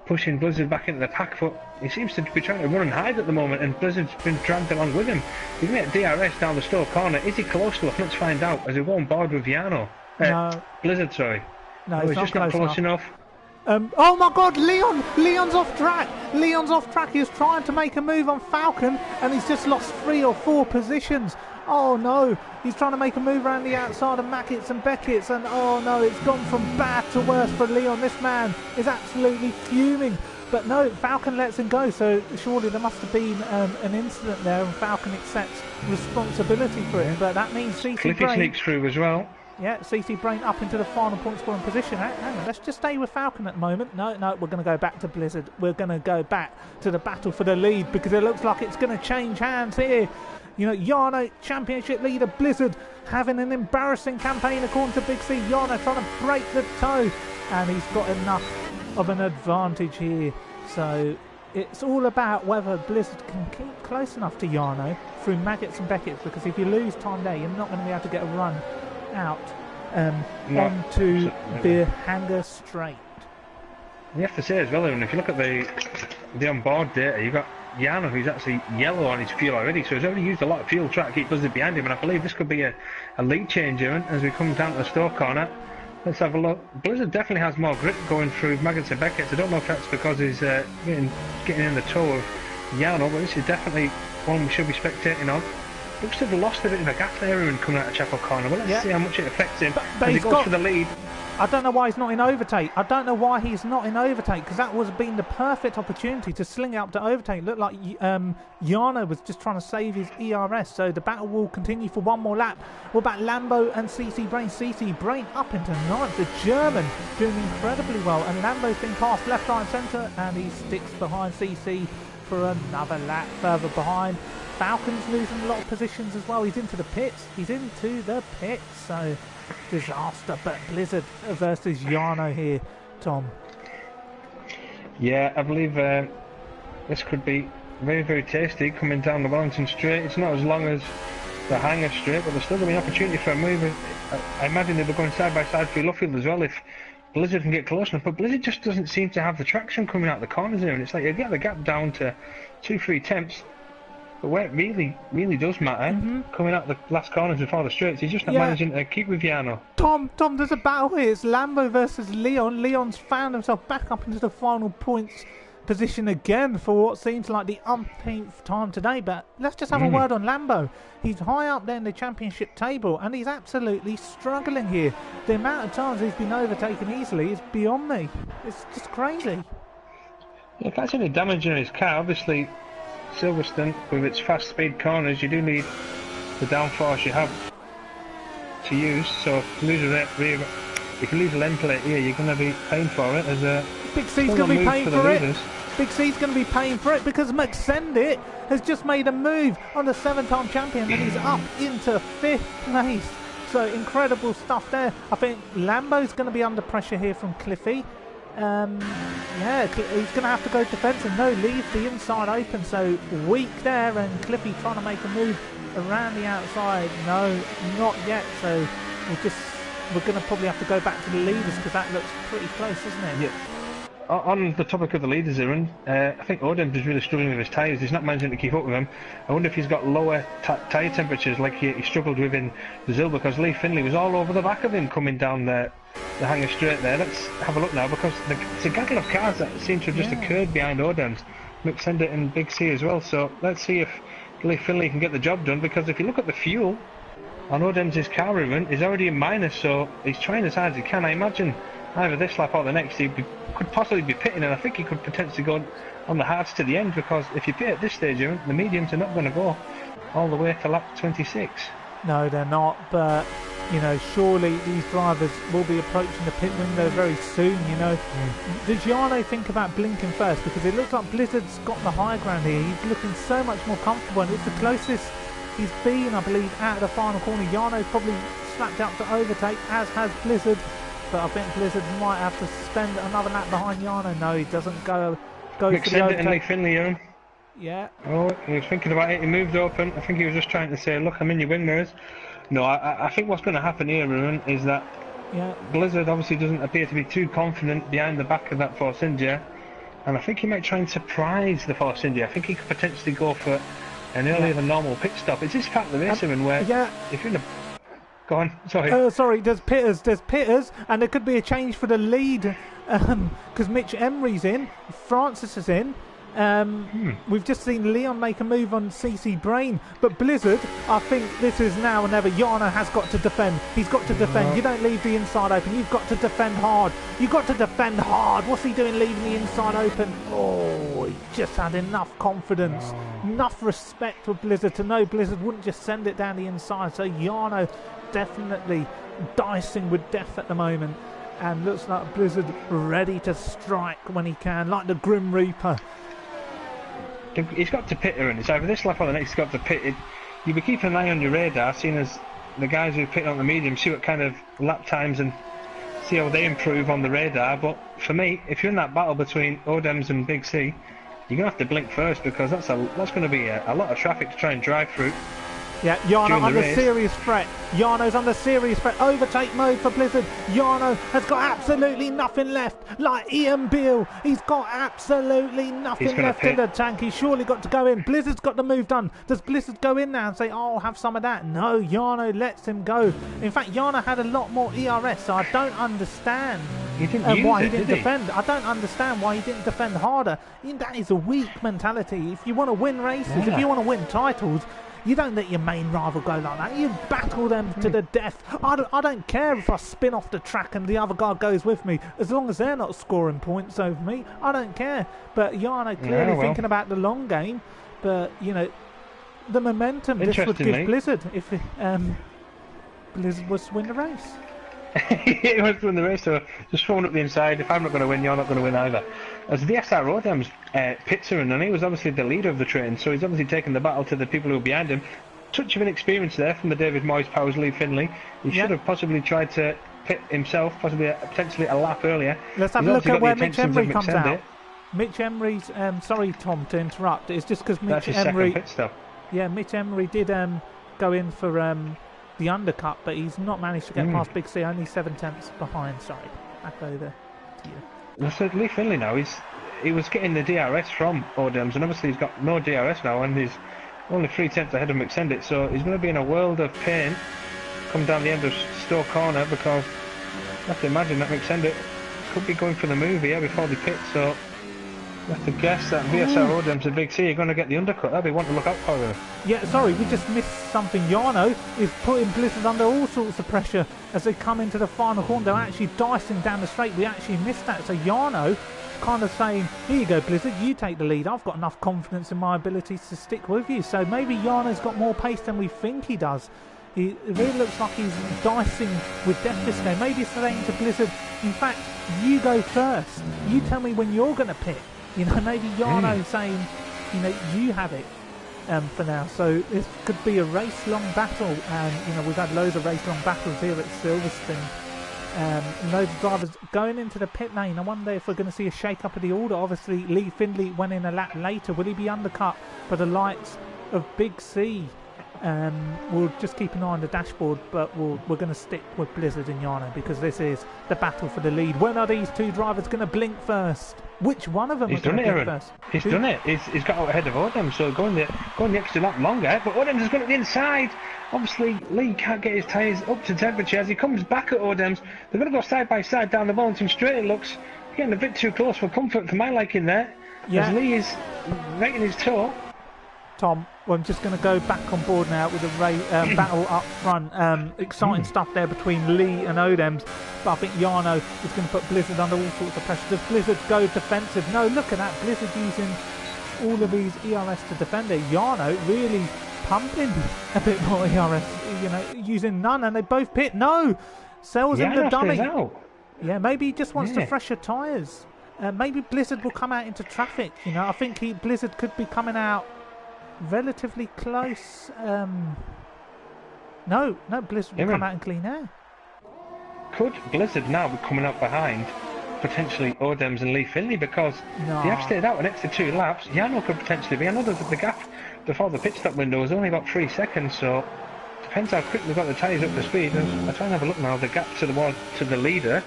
pushing Blizzard back into the pack, but he seems to be trying to run and hide at the moment, and Blizzard's been dragged along with him. He's made DRS down the Stowe corner. Is he close enough? Let's find out as we go on board with Jarno. No. Blizzard, sorry. No, he's just not close enough. Oh my God, Leon's off track. Leon's off track. He's trying to make a move on Falcon, and he's just lost 3 or 4 positions. Oh no, he's trying to make a move around the outside of Mackett's and Beckett's, and oh no, it's gone from bad to worse for Leon. This man is absolutely fuming. But no, Falcon lets him go, so surely there must have been an incident there, and Falcon accepts responsibility for it. But that means CC Cliffy Brain sneaks through as well. Yeah, CC Brain up into the final point scoring position. Hang on, let's just stay with Falcon at the moment. No, we're going to go back to Blizzard. We're going to go back to the battle for the lead, because it looks like it's going to change hands here. You know, Jarno, championship leader, Blizzard, having an embarrassing campaign according to Big C. Jarno trying to break the toe, and he's got enough of an advantage here. So it's all about whether Blizzard can keep close enough to Jarno through Maggots and Beckett's, because if you lose time there, you're not going to be able to get a run out onto the Hangar Straight. You have to say as well, and if you look at the onboard data, you've got Jarno, who's actually yellow on his fuel already, so he's already used a lot of fuel to try to keep Blizzard behind him, and I believe this could be a lead changer. And as we come down to the Stowe corner, let's have a look. Blizzard definitely has more grip going through Maggots and Beckett's. I don't know if that's because he's getting in the toe of Jarno, but this is definitely one we should be spectating on. Looks to have lost a bit of the gas area and coming out of Chapel Corner. Well, let's see how much it affects him but as he goes for the lead. I don't know why he's not in overtake. Because that would have been the perfect opportunity to sling it up to overtake. Looked like Jarno was just trying to save his ERS. So the battle will continue for one more lap. What about Lambo and CC Brain? CC Brain up into 9th. The German doing incredibly well. And Lambo's been passed left, right and centre. And he sticks behind CC for another lap further behind. Falcon's losing a lot of positions as well. He's into the pits. So disaster. But Blizzard versus Jarno here, Tom. Yeah, I believe this could be very, very tasty coming down the Wellington Straight. It's not as long as the Hangar Straight, but there's still going to be an opportunity for a move. I imagine they were going side by side through Luffield as well if Blizzard can get close enough. But Blizzard just doesn't seem to have the traction coming out the corners here, and it's like you get the gap down to 2-3 tenths. But where it really does matter, coming out the last corners before the straights, he's just not managing to keep with Jarno. Tom, there's a battle here. It's Lambo versus Leon. Leon's found himself back up into the final points position again for what seems like the umpteenth time today. But let's just have a word on Lambo. He's high up there in the championship table, and he's absolutely struggling here. The amount of times he's been overtaken easily is beyond me. It's just crazy. Yeah, if that's any damage in his car, obviously Silverstone, with its fast speed corners, you do need the downforce you have to use. So if you lose a lens plate here, you're going to be paying for it. As Big C's going to be paying for it. Big C's going to be paying for it because McSendit has just made a move on the 7-time champion and he's up into 5th place. So incredible stuff there. I think Lambo's going to be under pressure here from Cliffy. Yeah, he's going to have to go defensive. No, leave the inside open. So weak there, and Cliffy trying to make a move around the outside. No, not yet. So we're going to probably have to go back to the leaders because that looks pretty close, isn't it? Yeah. On the topic of the leaders, Aaron, I think Odem is really struggling with his tyres. He's not managing to keep up with them. I wonder if he's got lower tyre temperatures like he struggled with in Brazil, because Lee Finley was all over the back of him coming down the hanger straight there. Let's have a look now, because it's a gaggle of cars that seem to have just occurred behind Odem's. McSendit and Big C as well. So let's see if Lee Finley can get the job done, because if you look at the fuel on Odem's car, Aaron, is already in minus, so he's trying as hard as he can. I imagine either this lap or the next he could possibly be pitting, and I think he could potentially go on the hards to the end, because if you pit at this stage, the mediums are not going to go all the way to lap 26. No, they're not, but you know, surely these drivers will be approaching the pit window very soon, you know. Does Jarno think about blinking first? Because it looks like Blizzard's got the high ground here. He's looking so much more comfortable, and it's the closest he's been, I believe, out of the final corner. Jarno's probably slapped out to overtake, as has Blizzard. But I think Blizzard might have to spend another lap behind Jarno. No, he doesn't go for the overtake. And Lee Finley, Aaron. Yeah. Oh, he was thinking about it. He moved open. I think he was just trying to say, look, I'm in your wing mirrors. No, I think what's going to happen here, Aaron, is that Blizzard obviously doesn't appear to be too confident behind the back of that Force India. And I think he might try and surprise the Force India. I think he could potentially go for an earlier than normal pit stop. It's this part of the race, Aaron, where if you're in a... Go on, sorry. Sorry, there's pitters, and there could be a change for the lead, because Mitch Emery's in, Francis is in. We've just seen Leon make a move on CC Brain, but Blizzard, I think this is now or never. Jarno has got to defend. He's got to defend. You don't leave the inside open. You've got to defend hard. You've got to defend hard. What's he doing leaving the inside open? Oh, he just had enough confidence, enough respect for Blizzard to know Blizzard wouldn't just send it down the inside. So Jarno definitely dicing with death at the moment, and looks like Blizzard ready to strike when he can, like the Grim Reaper. He's got to pit, Aaron. It's either this lap or the next. He's got to pit. You'll be keeping an eye on your radar, seeing as the guys who pit on the medium, see what kind of lap times and see how they improve on the radar. But for me, if you're in that battle between Odems and Big C, you're gonna have to blink first, because that's going to be a lot of traffic to try and drive through. Yeah, Jarno under serious threat. Jarno's under serious threat. Overtake mode for Blizzard. Jarno has got absolutely nothing left. Like Ian Beale, he's got absolutely nothing left in the tank. He's surely got to go in. Blizzard's got the move done. Does Blizzard go in now and say, oh, I'll have some of that? No, Jarno lets him go. In fact, Jarno had a lot more ERS, so I don't understand why he didn't defend. I don't understand why he didn't defend harder. That is a weak mentality. If you want to win races, if you want to win titles, you don't let your main rival go like that. You battle them to the death. I don't care if I spin off the track and the other guy goes with me. As long as they're not scoring points over me, I don't care. But Jarno clearly thinking about the long game. But, you know, the momentum this would give Blizzard if Blizzard was to win the race. It was to win the race, so just throwing up the inside. If I'm not going to win, you're not going to win either. As the SRO Dems pitzer, and he was obviously the leader of the train, so he's obviously taken the battle to the people who are behind him. Touch of inexperience there from the David Moyes Powers Lee Finley. He should have possibly tried to pit himself, potentially a lap earlier. Let's have a look at where Mitch Emery comes out. Mitch Emery's, sorry Tom to interrupt, it's just because Mitch Emery... pit stop. Yeah, Mitch Emery did go in for the undercut, but he's not managed to get past Big C, only 7 tenths behind. Sorry, back over to you. So Lee Finley now, he was getting the DRS from Odems, and obviously he's got no DRS now, and he's only 3 tenths ahead of McSendit, so he's going to be in a world of pain come down the end of Stowe Corner, because you have to imagine that McSendit could be going for the move here before they pit, so you have to guess that VSR Odems and Big C are going to get the undercut. That'll be one to look out for them. Yeah, sorry, we just missed something. Jarno is putting Blizzard under all sorts of pressure as they come into the final corner. They're actually dicing down the straight. We actually missed that. So Jarno kind of saying, here you go, Blizzard, you take the lead. I've got enough confidence in my abilities to stick with you. So maybe Jarno's got more pace than we think he does. It really looks like he's dicing with death this game. Maybe he's saying to Blizzard, in fact, you go first. You tell me when you're going to pit. You know, maybe Jarno saying, you know, you have it for now. So this could be a race-long battle, and you know, we've had loads of race-long battles here at Silverstone. Loads of drivers going into the pit lane. I wonder if we're going to see a shake-up of the order. Obviously, Lee Findlay went in a lap later. Will he be undercut by the likes of Big C? We'll just keep an eye on the dashboard, but we're going to stick with Blizzard and Jarno because this is the battle for the lead. When are these two drivers going to blink first? Which one of them is going to blink first? He's done it. He's got out ahead of Odem, so going the extra lap longer. But Odem's has gone at the inside. Obviously, Lee can't get his tyres up to temperature as he comes back at Odem's. They're going to go side by side down the Wellington straight. It looks getting a bit too close for comfort for my liking there. Yeah. As Lee is rating his toe. Tom, well, I'm just going to go back on board now with a battle up front. Exciting stuff there between Lee and Odems, but I think Jarno is going to put Blizzard under all sorts of pressure. Does Blizzard go defensive? No, look at that. Blizzard using all of his ERS to defend it. Jarno really pumping a bit more ERS, you know, using none, and they both pit. No! Sells him the dummy. Yeah, maybe he just wants to fresher tyres. Maybe Blizzard will come out into traffic, you know. I think Blizzard could be coming out relatively close. No, Blizzard will come out in clean air. Could Blizzard now be coming up behind potentially Odems and Lee Finley, because they have stayed out an extra 2 laps? Jarno could potentially be. I know that the gap before the pit stop window was only about 3 seconds, so depends how quick they've got the tyres up to speed. I'll try and have a look now. The gap to the leader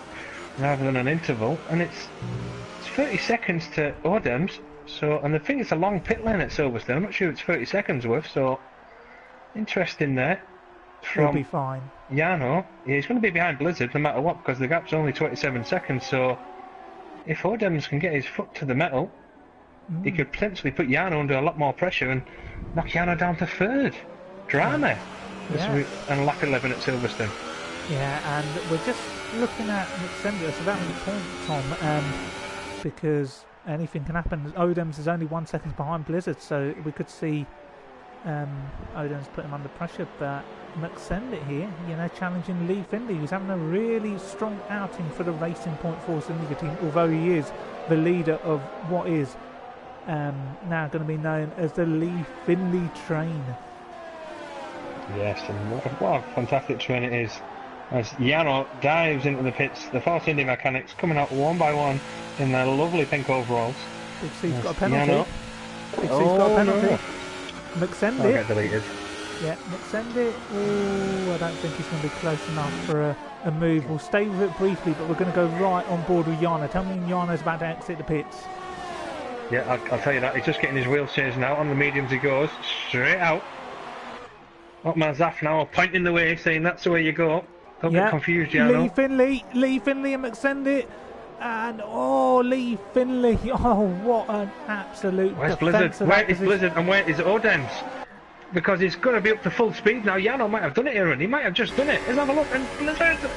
rather than an interval, and it's 30 seconds to Odems. So, and I think it's a long pit lane at Silverstone. I'm not sure it's 30 seconds worth, so interesting there. He'll be fine. Jarno, yeah, he's going to be behind Blizzard no matter what, because the gap's only 27 seconds, so if Odems can get his foot to the metal, he could potentially put Jarno under a lot more pressure and knock Jarno down to 3rd. Drama. And lap 11 at Silverstone. Yeah, and we're just looking at McSender. It's about the point, Tom, because anything can happen. Odems is only 1 second behind Blizzard, so we could see Odems put him under pressure, but McSender here, you know, challenging Lee Findlay, who's having a really strong outing for the Racing Point Force India team, although he is the leader of what is now going to be known as the Lee Findlay train. Yes, and what a fantastic train it is. As Jarno dives into the pits, the Force India mechanics coming out one by one in their lovely pink overalls. Big C's got a penalty. Big C's got a penalty. No. McSender. I'll get deleted. Yeah, McSender. Oh, I don't think he's going to be close enough for a move. We'll stay with it briefly, but we're going to go right on board with Jarno. Tell me when Jarno's about to exit the pits. Yeah, I'll tell you that. He's just getting his wheels changed now. On the mediums he goes. Straight out. Otmar Zaf now pointing the way, saying that's the way you go. Don't get confused, Jarno. Lee Finlay and McSender. And Lee Finlay. Oh, what an absolute Where's Blizzard? Where is Blizzard and where is Odems? Because he's going to be up to full speed now. Jarno might have done it here, and he might have just done it. Let's have a look. And Blizzard,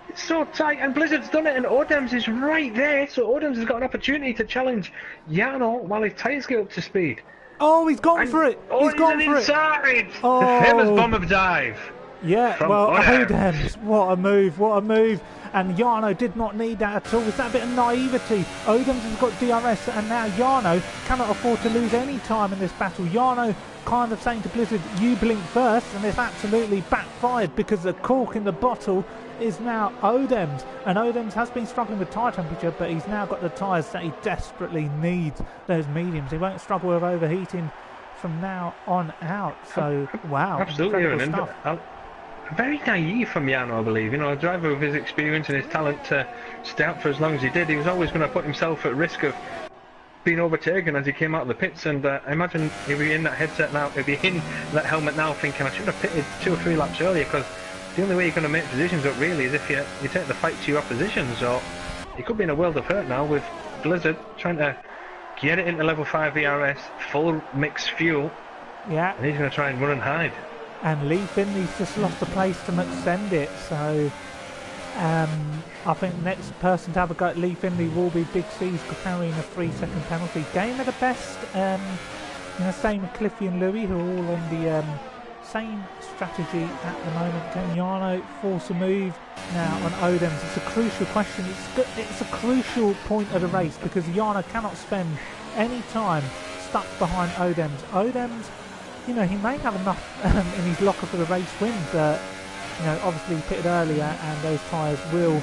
it's so tight, and Blizzard's done it, and Odems is right there. So Odems has got an opportunity to challenge Jarno while his tyres get up to speed. Oh, he's gone for it. He's gone for it. The famous bomb of dive. Yeah, well, Odems, what a move. And Jarno did not need that at all. Was that a bit of naivety? Odems has got DRS, and now Jarno cannot afford to lose any time in this battle. Jarno kind of saying to Blizzard, you blink first, and it's absolutely backfired because the cork in the bottle is now Odems. And Odems has been struggling with tyre temperature, but he's now got the tyres that he desperately needs, those mediums. He won't struggle with overheating from now on out. So, wow. Absolutely. Very naive from Jarno, I believe. You know, a driver with his experience and his talent to stay out for as long as he did, he was always going to put himself at risk of being overtaken as he came out of the pits. And I imagine he'll be in that headset now, he'll be in that helmet now thinking, I should have pitted 2 or 3 laps earlier, because the only way you're going to make positions up really is if you take the fight to your opposition. So he could be in a world of hurt now with Blizzard trying to get it into level 5 ERS, full mixed fuel. Yeah. And he's going to try and run and hide. And Lee Finley's just lost the place to McSender, so I think the next person to have a go at Lee Finley will be Big C's carrying a 3-second penalty. Game at the best, same with Cliffy and Louis, who are all on the Same strategy at the moment. Can Jarno force a move now on Odems? It's a crucial question. It's a crucial point of the race because Jarno cannot spend any time stuck behind Odems. Odems, you know, he may have enough in his locker for the race win, but you know, obviously he pitted earlier and those tyres will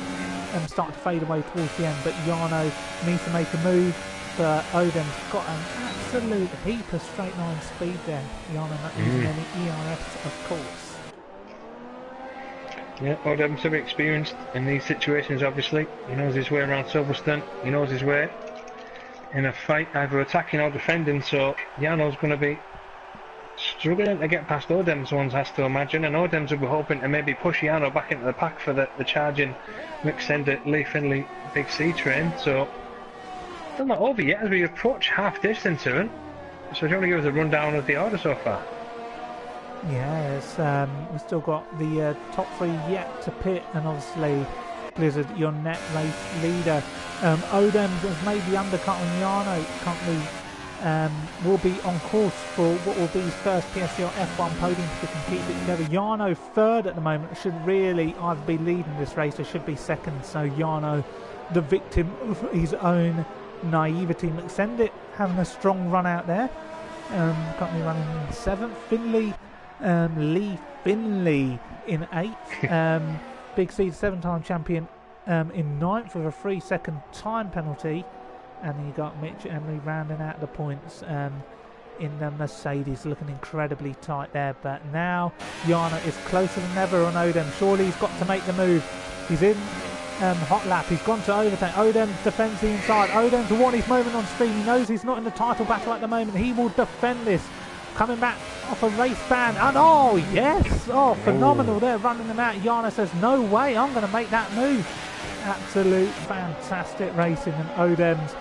start to fade away towards the end. But Jarno needs to make a move. But Oden's got an absolute heap of straight line speed there. Jarno not using any ERS, of course. Yeah, Odem's very experienced in these situations, obviously. He knows his way around Silverstone. He knows his way in a fight, either attacking or defending. So Jarno's going to be struggling to get past Odems, one has to imagine. And Odems will be hoping to maybe push Jarno back into the pack for the charging Mick Lee Finley Big C train. So still not over yet as we approach half distance soon. So do you want to give us a rundown of the order so far? Yes, we've still got the top three yet to pit, and obviously Blizzard, your net race leader. Odems has made the undercut on Jarno. Currently will be on course for what will be his first PSGL F1 podium if he can keep it together. Jarno third at the moment, should really either be leading this race or should be second. So Jarno, the victim of his own naivety. McSendit having a strong run out there. Currently running in seventh. Finley. Lee Finley in 8th. Big C, 7-time champion, in 9th with a 3-second time penalty. And then you got Mitch Emery rounding out the points in the Mercedes, looking incredibly tight there. But now Jarno is closer than ever on Odem. Surely he's got to make the move. He's in hot lap. He's gone to overtake. Odem defends the inside. Odem to want his moment on stream. He knows he's not in the title battle at the moment. He will defend this. Coming back off a race ban, and oh yes, oh phenomenal there, running them out. Jarno says no way, I'm going to make that move. Absolute fantastic racing. And Odems,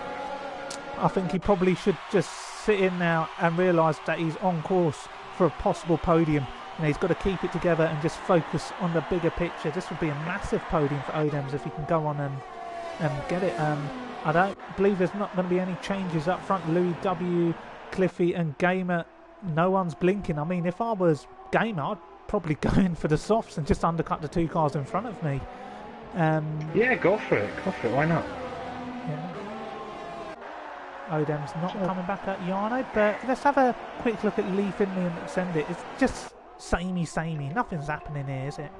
I think he probably should just sit in now and realise that he's on course for a possible podium. You know, he's got to keep it together and just focus on the bigger picture. This would be a massive podium for Odems if he can go on and get it. I don't believe there's not going to be any changes up front. Louis W, Cliffy and Gamer, no one's blinking. I mean, if I was Gamer, I'd probably go in for the softs and just undercut the two cars in front of me. Yeah, go for it. Why not? Yeah. Odem's not coming back at Jarno, but let's have a quick look at Lee Finley and McSendit. It's just samey. Nothing's happening here, is it?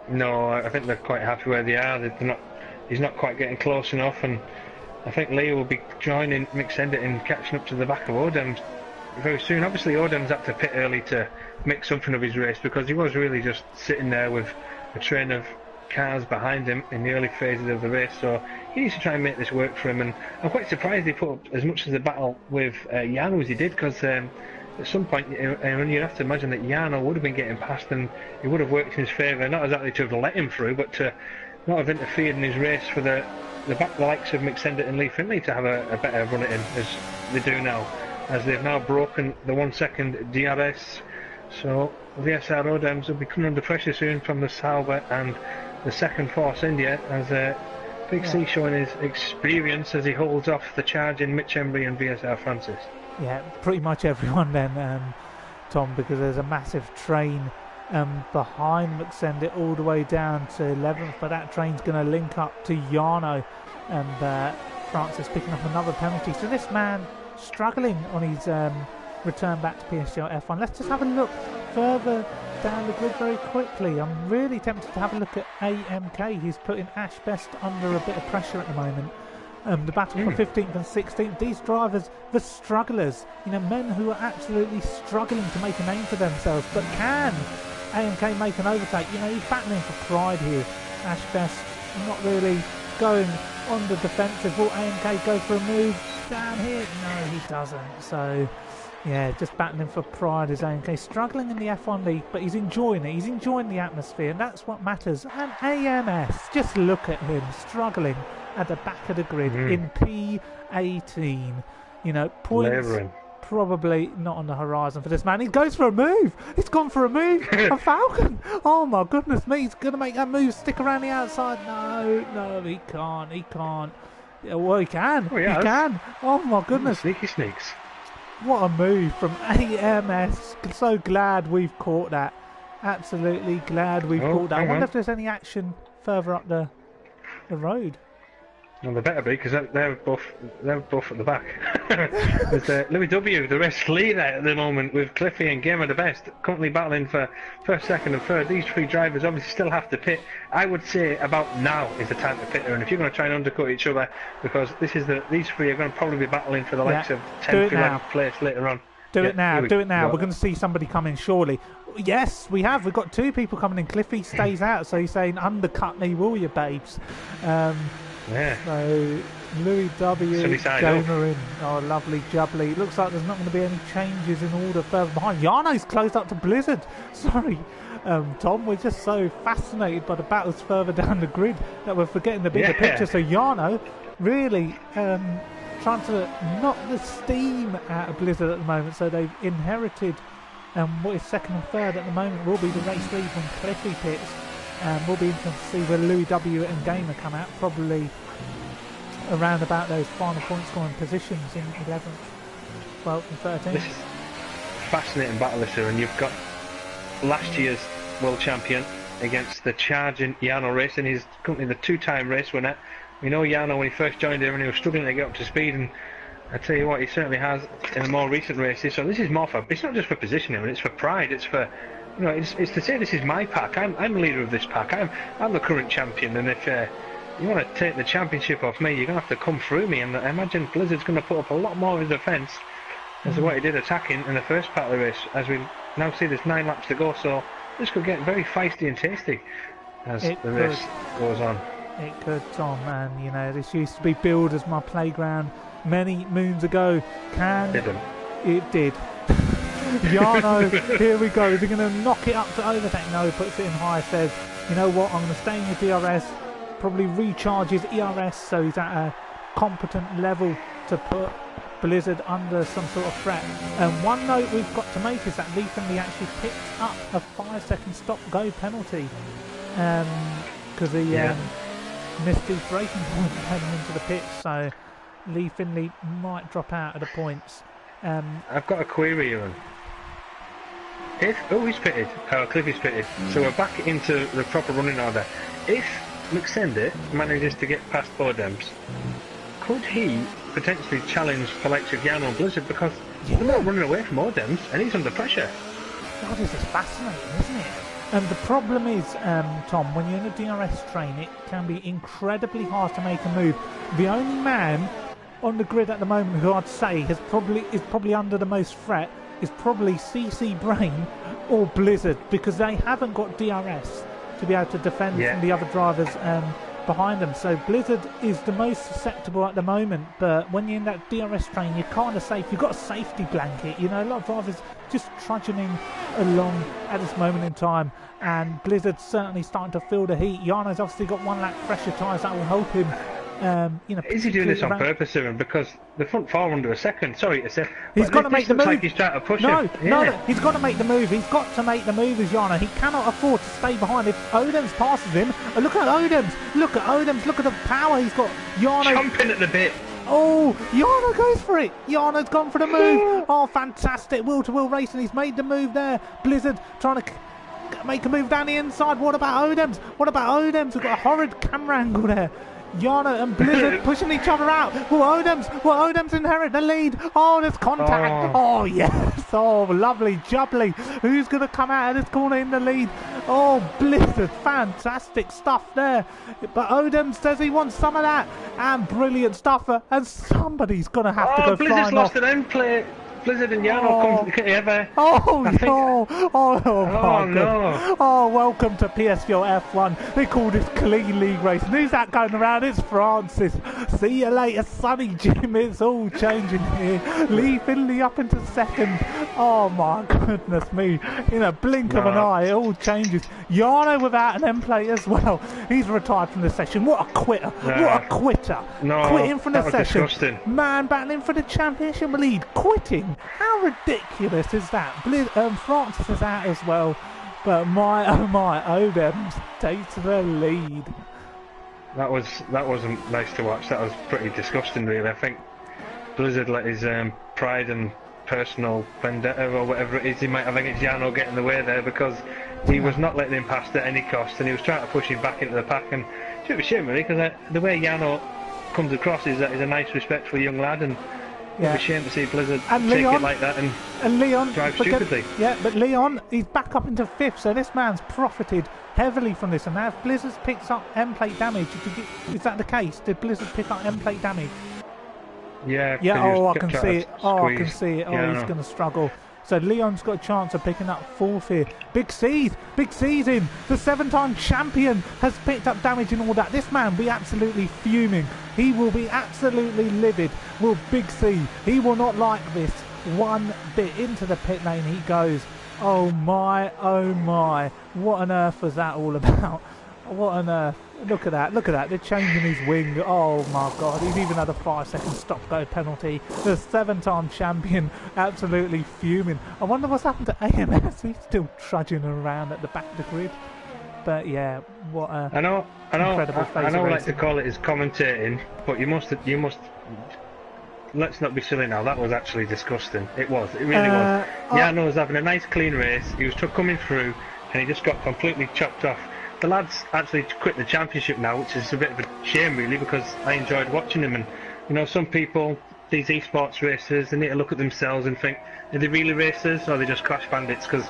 No, I think they're quite happy where they are. He's not quite getting close enough, and I think Lee will be joining McSendit in catching up to the back of Odem's very soon. Obviously Odem's had to pit early to make something of his race because he was really just sitting there with a train of cars behind him in the early phases of the race, so he needs to try and make this work for him. And I'm quite surprised he put up as much as a battle with Jarno as he did, because at some point you'd have to imagine that Jarno would have been getting past and he would have worked in his favour, not exactly to have let him through, but to not have interfered in his race for the likes of McSendit and Lee Finley to have a better run at him as they do now, as they've now broken the 1 second DRS. So VSR Odems will be coming under pressure soon from the Sauber and the second Force India, as Big C showing his experience as he holds off the charging Mitch Embry and VSR Francis. Yeah, pretty much everyone then, Tom, because there's a massive train behind McSendit all the way down to 11th, but that train's going to link up to Jarno, and Francis picking up another penalty. So this man struggling on his return back to PSGL F1. Let's just have a look further down the grid very quickly. I'm really tempted to have a look at AMK. He's putting Ash Best under a bit of pressure at the moment. The battle for 15th and 16th. These drivers, the strugglers, men who are absolutely struggling to make a name for themselves. But can AMK make an overtake? He's battling for pride here. Ash Best not really going on the defensive. Will AMK go for a move down here? No, he doesn't. So yeah, just battling for pride as AMK, struggling in the F1 League, but he's enjoying it. He's enjoying the atmosphere, and that's what matters. And AMS, just look at him struggling at the back of the grid in P18. Points Labouring. Probably not on the horizon for this man. He goes for a move. He's gone for a move. A Falcon. Oh my goodness me! He's going to make that move. Stick around the outside. No, he can't. Yeah, well, he can. Oh, he can. Oh my goodness. Sneaky sneaks. What a move from AMS. So glad we've caught that. Absolutely glad we've caught that. I wonder if there's any action further up the road. Well, they better be, because they're both at the back. There's Louis W, the race leader at the moment, with Cliffy and Gamer the best, currently battling for first, second and third. These three drivers obviously still have to pit. I would say about now is the time to pit her, and if you're going to try and undercut each other, because these three are going to probably be battling for the likes of 10th, 11th place later on. Do it now. We're going to see somebody come in surely. Yes, we have. We've got two people coming in. Cliffy stays out, so he's saying, undercut me, will you, babes? Yeah. So, Louis W, Gamer in. Oh, lovely jubbly. Looks like there's not going to be any changes in order further behind. Yano's closed up to Blizzard. Sorry, Tom, we're just so fascinated by the battles further down the grid that we're forgetting the bigger picture. So, Yano really trying to knock the steam out of Blizzard at the moment. So, they've inherited what is second and third at the moment will be the race lead from Cliffy pits. We'll be interested to see where Louis W and Gamer come out, probably around about those final point scoring positions in 11th, 12th and 13th. This is fascinating battle this year, and you've got last year's world champion against the charging Jarno Racing. He's currently the two-time race winner. We know Jarno when he first joined here and he was struggling to get up to speed, and I tell you what, he certainly has in the more recent races. So this is more for, it's not just for positioning, it's for pride, it's for, you know, it's to say this is my pack. I'm the leader of this pack. I'm the current champion, and if you want to take the championship off me, you're going to have to come through me. And I imagine Blizzard's going to put up a lot more of a defence as to what he did attacking in the first part of the race. As we now see, there's 9 laps to go, so this could get very feisty and tasty as the race goes on. It could, Tom, and you know, this used to be billed as my playground many moons ago. It did. Jarno, here we go. Is he going to knock it up to overtake? No, he puts it in high, says, you know what, I'm going to stay in the DRS, probably recharges ERS so he's at a competent level to put Blizzard under some sort of threat. And one note we've got to make is that Lee Finley actually picked up a 5-second stop-go penalty because he missed his braking point heading into the pits, so Lee Finley might drop out of the points. I've got a query here. He's pitted. Cliffy's pitted. So we're back into the proper running order. If McSendy manages to get past Bodems, could he potentially challenge the likes of Jarno and Blizzard, because they're not running away from Bodems and he's under pressure? God, this is fascinating, isn't it? And the problem is, Tom, when you're in a DRS train, it can be incredibly hard to make a move. The only man on the grid at the moment who I'd say is probably under the most threat is probably CC Brain or Blizzard, because they haven't got DRS to be able to defend from the other drivers behind them. So Blizzard is the most susceptible at the moment, but when you're in that DRS train, you're kind of safe. You've got a safety blanket. You know, a lot of drivers just trudging along at this moment in time, and Blizzard's certainly starting to feel the heat. Jarno's obviously got 1 lap fresher tyres that will help him. Is he doing this on purpose, Evan? Because the front 4 under a second. Sorry to say, he's got to make the move. Like he's trying to push him. No, he's got to make the move. He's got to make the move as Jarno. He cannot afford to stay behind. If Odems passes him, look at Odems. Look at Odems. Look at the power he's got. Jarno jumping at the bit. Oh, Jarno goes for it. Jarno's gone for the move. Oh, fantastic. Wheel-to-wheel racing. He's made the move there. Blizzard trying to make a move down the inside. What about Odems? We've got a horrid camera angle there. Jarno and Blizzard pushing each other out. Will Odems inherit the lead? Oh, there's contact. Oh, yes. Oh, lovely jubbly. Who's going to come out of this corner in the lead? Oh, Blizzard. Fantastic stuff there. But Odems says he wants some of that. And brilliant stuff. And somebody's going to have to go Blizzard's flying lost off. an end play. Blizzard and Jarno come together. Oh, no. Oh, welcome to PSGL F1. They call this clean league racing. Who's that going around? It's Francis. See you later, Sonny Jim. It's all changing here. Lee Finley up into second. Oh, my goodness me. In a blink of an eye, it all changes. Jarno without an end plate as well. He's retired from the session. What a quitter. What a quitter. Quitting from the session. Disgusting. Man battling for the championship lead. Quitting. How ridiculous is that? Francis is out as well, but my Odems takes the lead. That wasn't nice to watch. That was pretty disgusting, really. I think Blizzard let his pride and personal vendetta or whatever it is he might have against Yano getting in the way there, because he was not letting him past at any cost, and he was trying to push him back into the pack. And it's a bit of a shame really, because the way Yano comes across is that he's a nice, respectful young lad, and it's a shame to see Blizzard take it like that and Leon drive stupidly. But Leon, he's back up into 5th, so this man's profited heavily from this. And now if Blizzard picks up end plate damage, is that the case? Did Blizzard pick up end plate damage? Yeah. I can see it. I can see it. He's going to struggle. So Leon's got a chance of picking up 4th here. Big C's in. The 7-time champion has picked up damage and all that. This man will be absolutely fuming. He will be absolutely livid. Will Big C. He will not like this one bit. Into the pit lane he goes. Oh my. What on earth was that all about? What on earth? Look at that. They're changing his wing. Oh my god. He's even had a 5-second stop-go penalty. The 7-time champion absolutely fuming. I wonder what's happened to AMS. He's still trudging around at the back of the grid. But yeah, what a incredible phase I know of I like racing. to call it as commentating, but you must. Let's not be silly now. That was actually disgusting. It was. It really was. Yano was having a nice clean race. He was coming through, and he just got completely chopped off. The lads actually quit the championship now, which is a bit of a shame really, because I enjoyed watching them. And some people, these esports racers, they need to look at themselves and think, are they really racers or are they just crash bandits? Because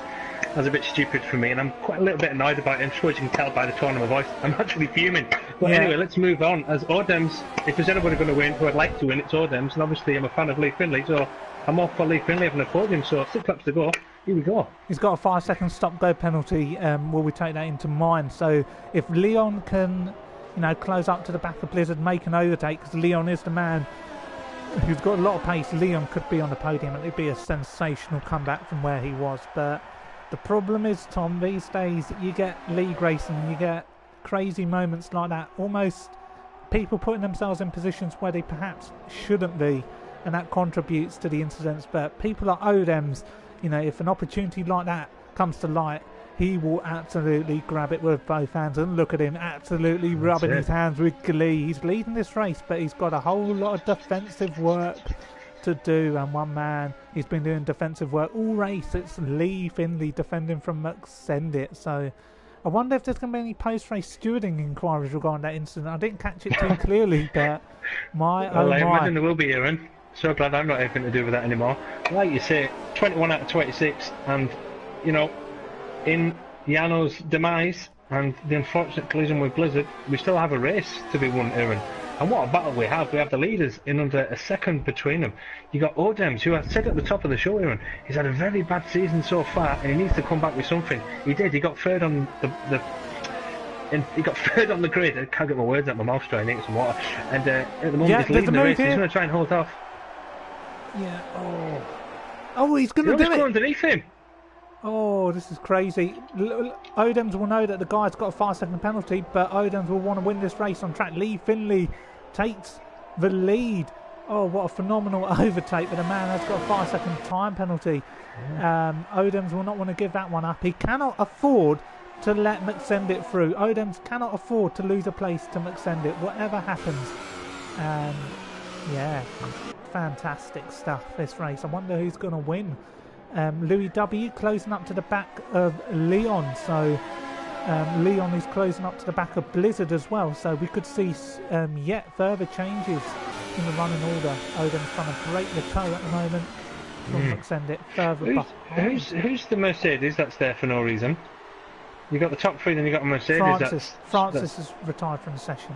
that's a bit stupid for me, and I'm quite a little bit annoyed about it. I'm sure you can tell by the tone of my voice. I'm actually fuming. But anyway, let's move on. As Odems, if there's anybody going to win who I'd like to win, it's Odems, and obviously I'm a fan of Lee Finley, so I'm off for Lee Finley having a podium. So 6 laps to go. Here we go. He's got a 5-second stop-go penalty. Will we take that into mind? So if Leon can, close up to the back of Blizzard, make an overtake, because Leon is the man who's got a lot of pace. Leon could be on the podium, and it'd be a sensational comeback from where he was. But the problem is, Tom, these days you get league racing, you get crazy moments like that. Almost people putting themselves in positions where they perhaps shouldn't be, and that contributes to the incidents. But people like Odems, if an opportunity like that comes to light, he will absolutely grab it with both hands. And look at him, absolutely rubbing his hands with glee. He's leading this race, but he's got a whole lot of defensive work to do. And one man, he's been doing defensive work all race. It's Lee Finley defending from McSendit. So I wonder if there's going to be any post-race stewarding inquiries regarding that incident. I didn't catch it too clearly, but I imagine there will be, Aaron. So glad I'm not anything to do with that anymore. Like you say, 21 out of 26, and in Yano's demise and the unfortunate collision with Blizzard, we still have a race to be won, Aaron. And what a battle we have. We have the leaders in under a second between them. You got Odems, who I said at the top of the show, Aaron, he's had a very bad season so far, and he needs to come back with something. He did. He got third on he got third on the grid. I can't get my words out my mouth, trying to drink some water. And at the moment he's leading the race. He's going to try and hold off. Yeah. Oh, he's going to do it. Go underneath him. Oh, this is crazy. Odems will know that the guy's got a 5-second penalty, but Odems will want to win this race on track. Lee Finley takes the lead. Oh, what a phenomenal overtake, but the man has got a 5-second time penalty. Odems will not want to give that one up. He cannot afford to let McSendit through. Odems cannot afford to lose a place to McSendit, whatever happens. Fantastic stuff, this race. I wonder who's going to win. Louis W closing up to the back of Leon, so Leon is closing up to the back of Blizzard as well, so we could see yet further changes in the running order. Oden's trying to break the toe at the moment from send it further behind. Who's the Mercedes that's there for no reason? You got the top three, then you got a Mercedes. Francis is retired from the session.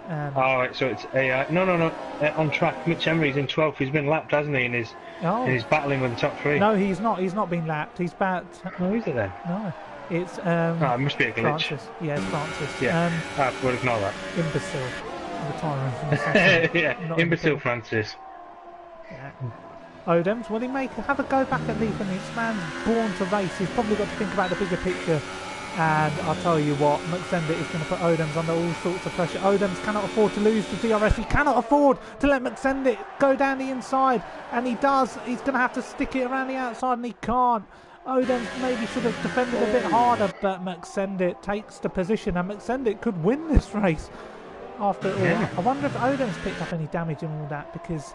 Right, so it's AI. No. On track, Mitch Emery's in 12th. He's been lapped, hasn't he? And he's battling with the top three. No, he's not. He's not been lapped. He's about. No, is it then? No, it's. it must be a glitch. Francis. Yeah, it's Francis. Yeah. We'll ignore that. Imbecile. Retiring from the session. Yeah, imbecile Francis. Yeah. Odems, will he have a go back at Leaf? And this man's born to race. He's probably got to think about the bigger picture. And I'll tell you what, McSendit is going to put Odems under all sorts of pressure. Odems cannot afford to lose to DRS. He cannot afford to let McSendit go down the inside. And he does. He's going to have to stick it around the outside, and he can't. Odems maybe should have defended a bit harder, but McSendit takes the position, and McSendit could win this race after all. I wonder if Odems picked up any damage and all that, because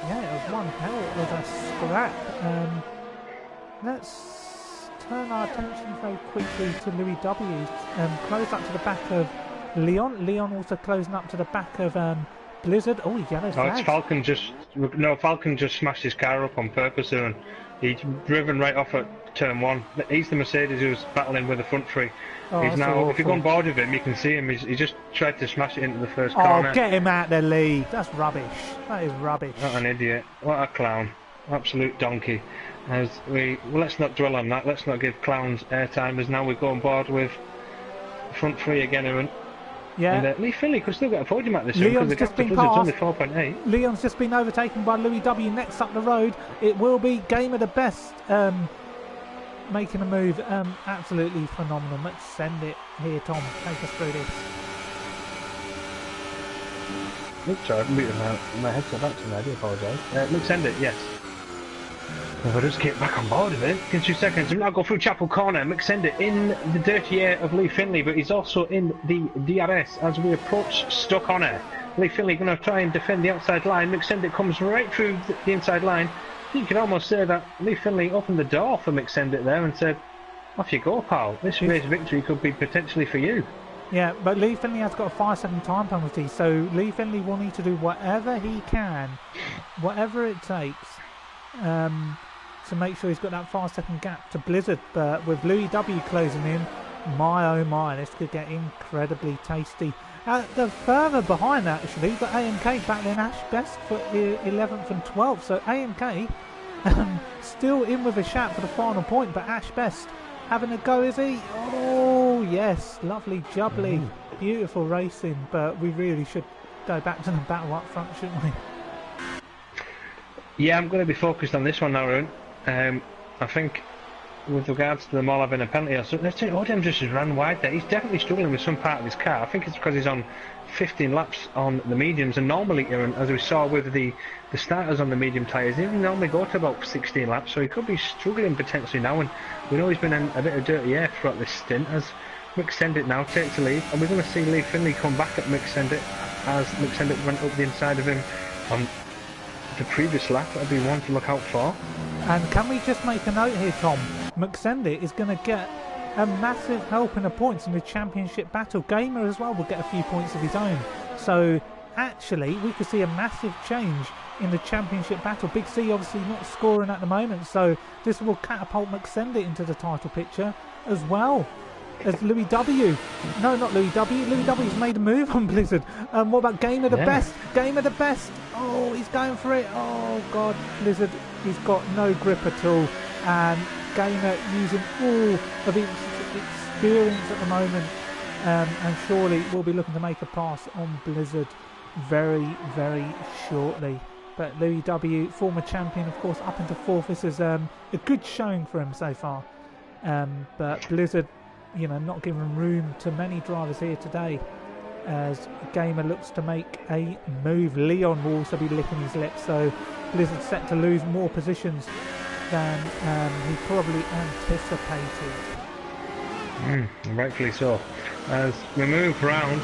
Yeah, it was one hell of a scrap. Let's turn our attention very quickly to Louis W. Close up to the back of Leon. Leon also closing up to the back of Blizzard. Oh, yellow flag. No, it's Falcon just... No, Falcon just smashed his car up on purpose there, and he's driven right off at turn 1. He's the Mercedes who's battling with the front three. Oh, he's now... awful. If you go on board with him, you can see him. He just tried to smash it into the first Oh, corner. get him out there, Lee. That's rubbish. That is rubbish. What an idiot. What a clown. Absolute donkey. Well, let's not dwell on that. Let's not give clowns airtime, as now we go on board with front three again, Aaron. Yeah. And Lee Finley could still get a podium at this Leon's one, because the just gap to been Blizzard's passed. only 4.8. Leon's just been overtaken by Louis W. Next up the road, it will be Game of the Best making a move. Absolutely phenomenal. Let's send it here, Tom. Take us through this. Look, sorry, I'm muting my headset back to me. I do apologise. Let's send it, yes. If I just get back on board with it, in 2 seconds, we'll now go through Chapel Corner. McSender in the dirty air of Lee Finley, but he's also in the DRS as we approach Stoke Corner. Lee Finley going to try and defend the outside line. McSender comes right through the inside line. You could almost say that Lee Finley opened the door for McSender there and said, off you go, pal. This race victory could be potentially for you. Yeah, but Lee Finley has got a 5-second time penalty, so Lee Finley will need to do whatever he can, whatever it takes, to make sure he's got that 5-second gap to Blizzard. But with Louis W closing in, my oh my, this could get incredibly tasty. The further behind that, actually, you've got AMK battling Ash Best for 11th and 12th. So AMK still in with a shout for the final point, but Ash Best having a go, is he? Oh, yes, lovely jubbly, beautiful racing, but we really should go back to the battle up front, shouldn't we? Yeah, I'm going to be focused on this one now, Aaron. I think with regards to them all having a penalty or something, Odem just ran wide there. He's definitely struggling with some part of his car. I think it's because he's on 15 laps on the mediums, and normally, Aaron, as we saw with the starters on the medium tyres, they normally go to about 16 laps, so he could be struggling potentially now, and we know he's been in a bit of dirty air throughout this stint. As McSendit now takes the lead, and we're going to see Lee Finley come back at McSendit as McSendit went up the inside of him on the previous lap. That'll be one to look out for. And can we just make a note here, Tom? McSendit is going to get a massive helping of points in the championship battle. Gamer as well will get a few points of his own. So actually, we could see a massive change in the championship battle. Big C obviously not scoring at the moment, so this will catapult McSendit into the title picture as well as Louis W. No, not Louis W. Louis W's made a move on Blizzard. What about Game of the Best? Game of the Best. Oh, he's going for it. Oh, God. Blizzard, he's got no grip at all. And Gamer using all of his experience at the moment. And surely will be looking to make a pass on Blizzard very, very shortly. But Louis W, former champion, of course, up into fourth. This is a good showing for him so far. But Blizzard, you know, not giving room to many drivers here today, as Gamer looks to make a move. Leon will also be licking his lips, so Blizzard set to lose more positions than he probably anticipated. Rightfully so. As we move round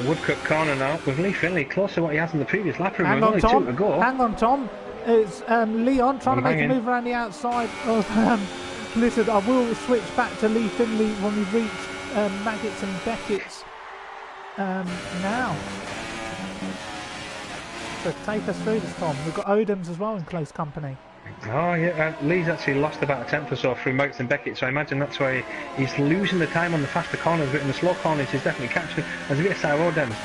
Woodcut Corner now, with Lee Finley close to what he has in the previous lap. Hang on, Tom. Hang on, Tom. It's Leon trying to make a move around the outside of Blizzard. I will switch back to Lee Finley when we reach Maggots and Beckett's now. So take us through this, Tom. We've got Odoms as well in close company. Oh yeah, Lee's actually lost about a tenth or so through Maggots and Beckett, so I imagine that's why he's losing the time on the faster corners, but in the slow corners he's definitely catching. As a bit of Sour Odoms,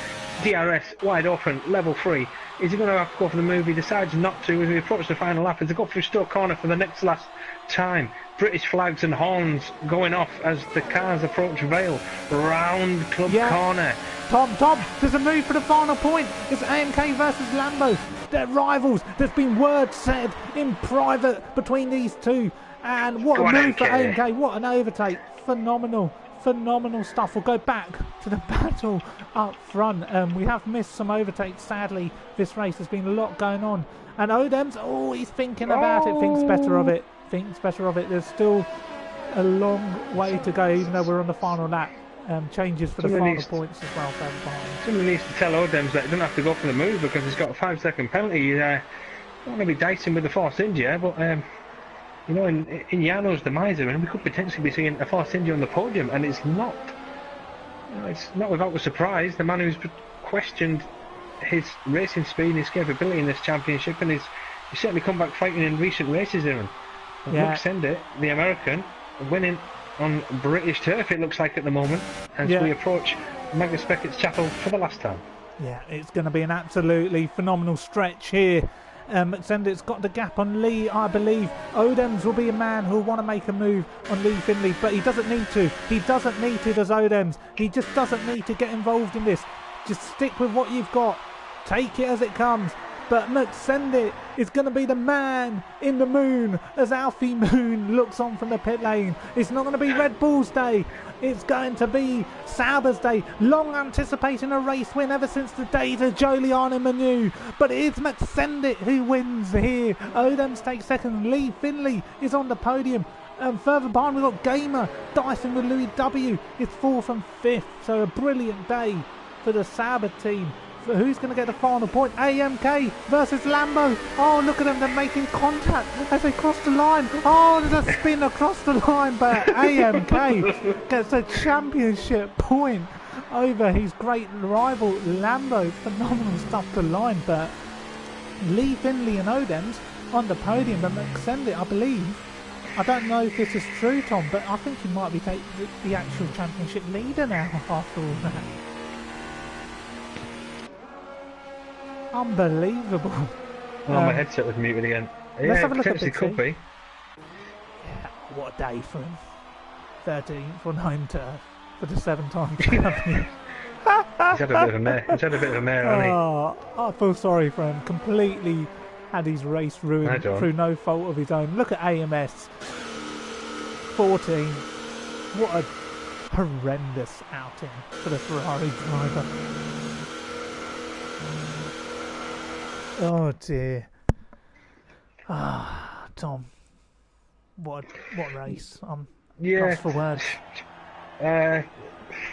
DRS wide open, level 3. Is he going to have to go for the move? He decides not to as we approach the final lap. As they go through Stoke Corner for the next last time. British flags and horns going off as the cars approach Vale round Club Corner. Tom, there's a move for the final point. It's AMK versus Lambo. They're rivals. There's been words said in private between these two. And what a move for AMK. What an overtake. Phenomenal stuff. We'll go back to the battle up front. We have missed some overtakes, sadly. This race has been a lot going on. And Odems, he's thinking about it. Thinks better of it. There's still a long way to go, even though we're on the final lap. Changes for the final points as well. Somebody needs to tell Odems that he doesn't have to go for the move because he's got a 5-second penalty. want to be dicing with the Force India, but you know, in Yano's demise, and we could potentially be seeing a Force India on the podium, and it's not. You know, it's not without a surprise. The man who's questioned his racing speed and his capability in this championship, and he's certainly come back fighting in recent races, Aaron. Yeah. Luke Sendit, the American, winning on British turf, it looks like at the moment, as we approach Magnus Beckett's Chapel for the last time. Yeah, it's going to be an absolutely phenomenal stretch here. Sendit's got the gap on Lee, I believe. Odems will be a man who'll want to make a move on Lee Finley, but he doesn't need to. He doesn't need to, does Odems. He just doesn't need to get involved in this. Just stick with what you've got. Take it as it comes. But McSendit is going to be the man in the moon as Alfie Moon looks on from the pit lane. It's not going to be Red Bull's day. It's going to be Sauber's day. Long anticipating a race win ever since the days of Joliano Manu. But it is McSendit who wins here. Odems takes second. Lee Finley is on the podium. And further behind we've got Gamer dicing with Louis W. It's fourth and fifth. So a brilliant day for the Sauber team. Who's going to get the final point? AMK versus Lambo. Oh, look at them. They're making contact as they cross the line. Oh, there's a spin across the line, but AMK gets a championship point over his great rival Lambo. Phenomenal stuff to line, but Lee Finley and Odems on the podium, but McSendit, I believe. I don't know if this is true, Tom, but I think he might be the actual championship leader now after all that. Unbelievable. Oh, my headset was muted again. Yeah, let's have a look at it could be. Yeah, what a day for him. 13th on home turf for the 7-time champion. He's had a bit of a mare. Hasn't he? Oh, I feel sorry for him. Completely had his race ruined through no fault of his own. Look at AMS. 14. What a horrendous outing for the Ferrari driver. Oh dear. Ah, Tom. What race? I'm lost for words. Yeah,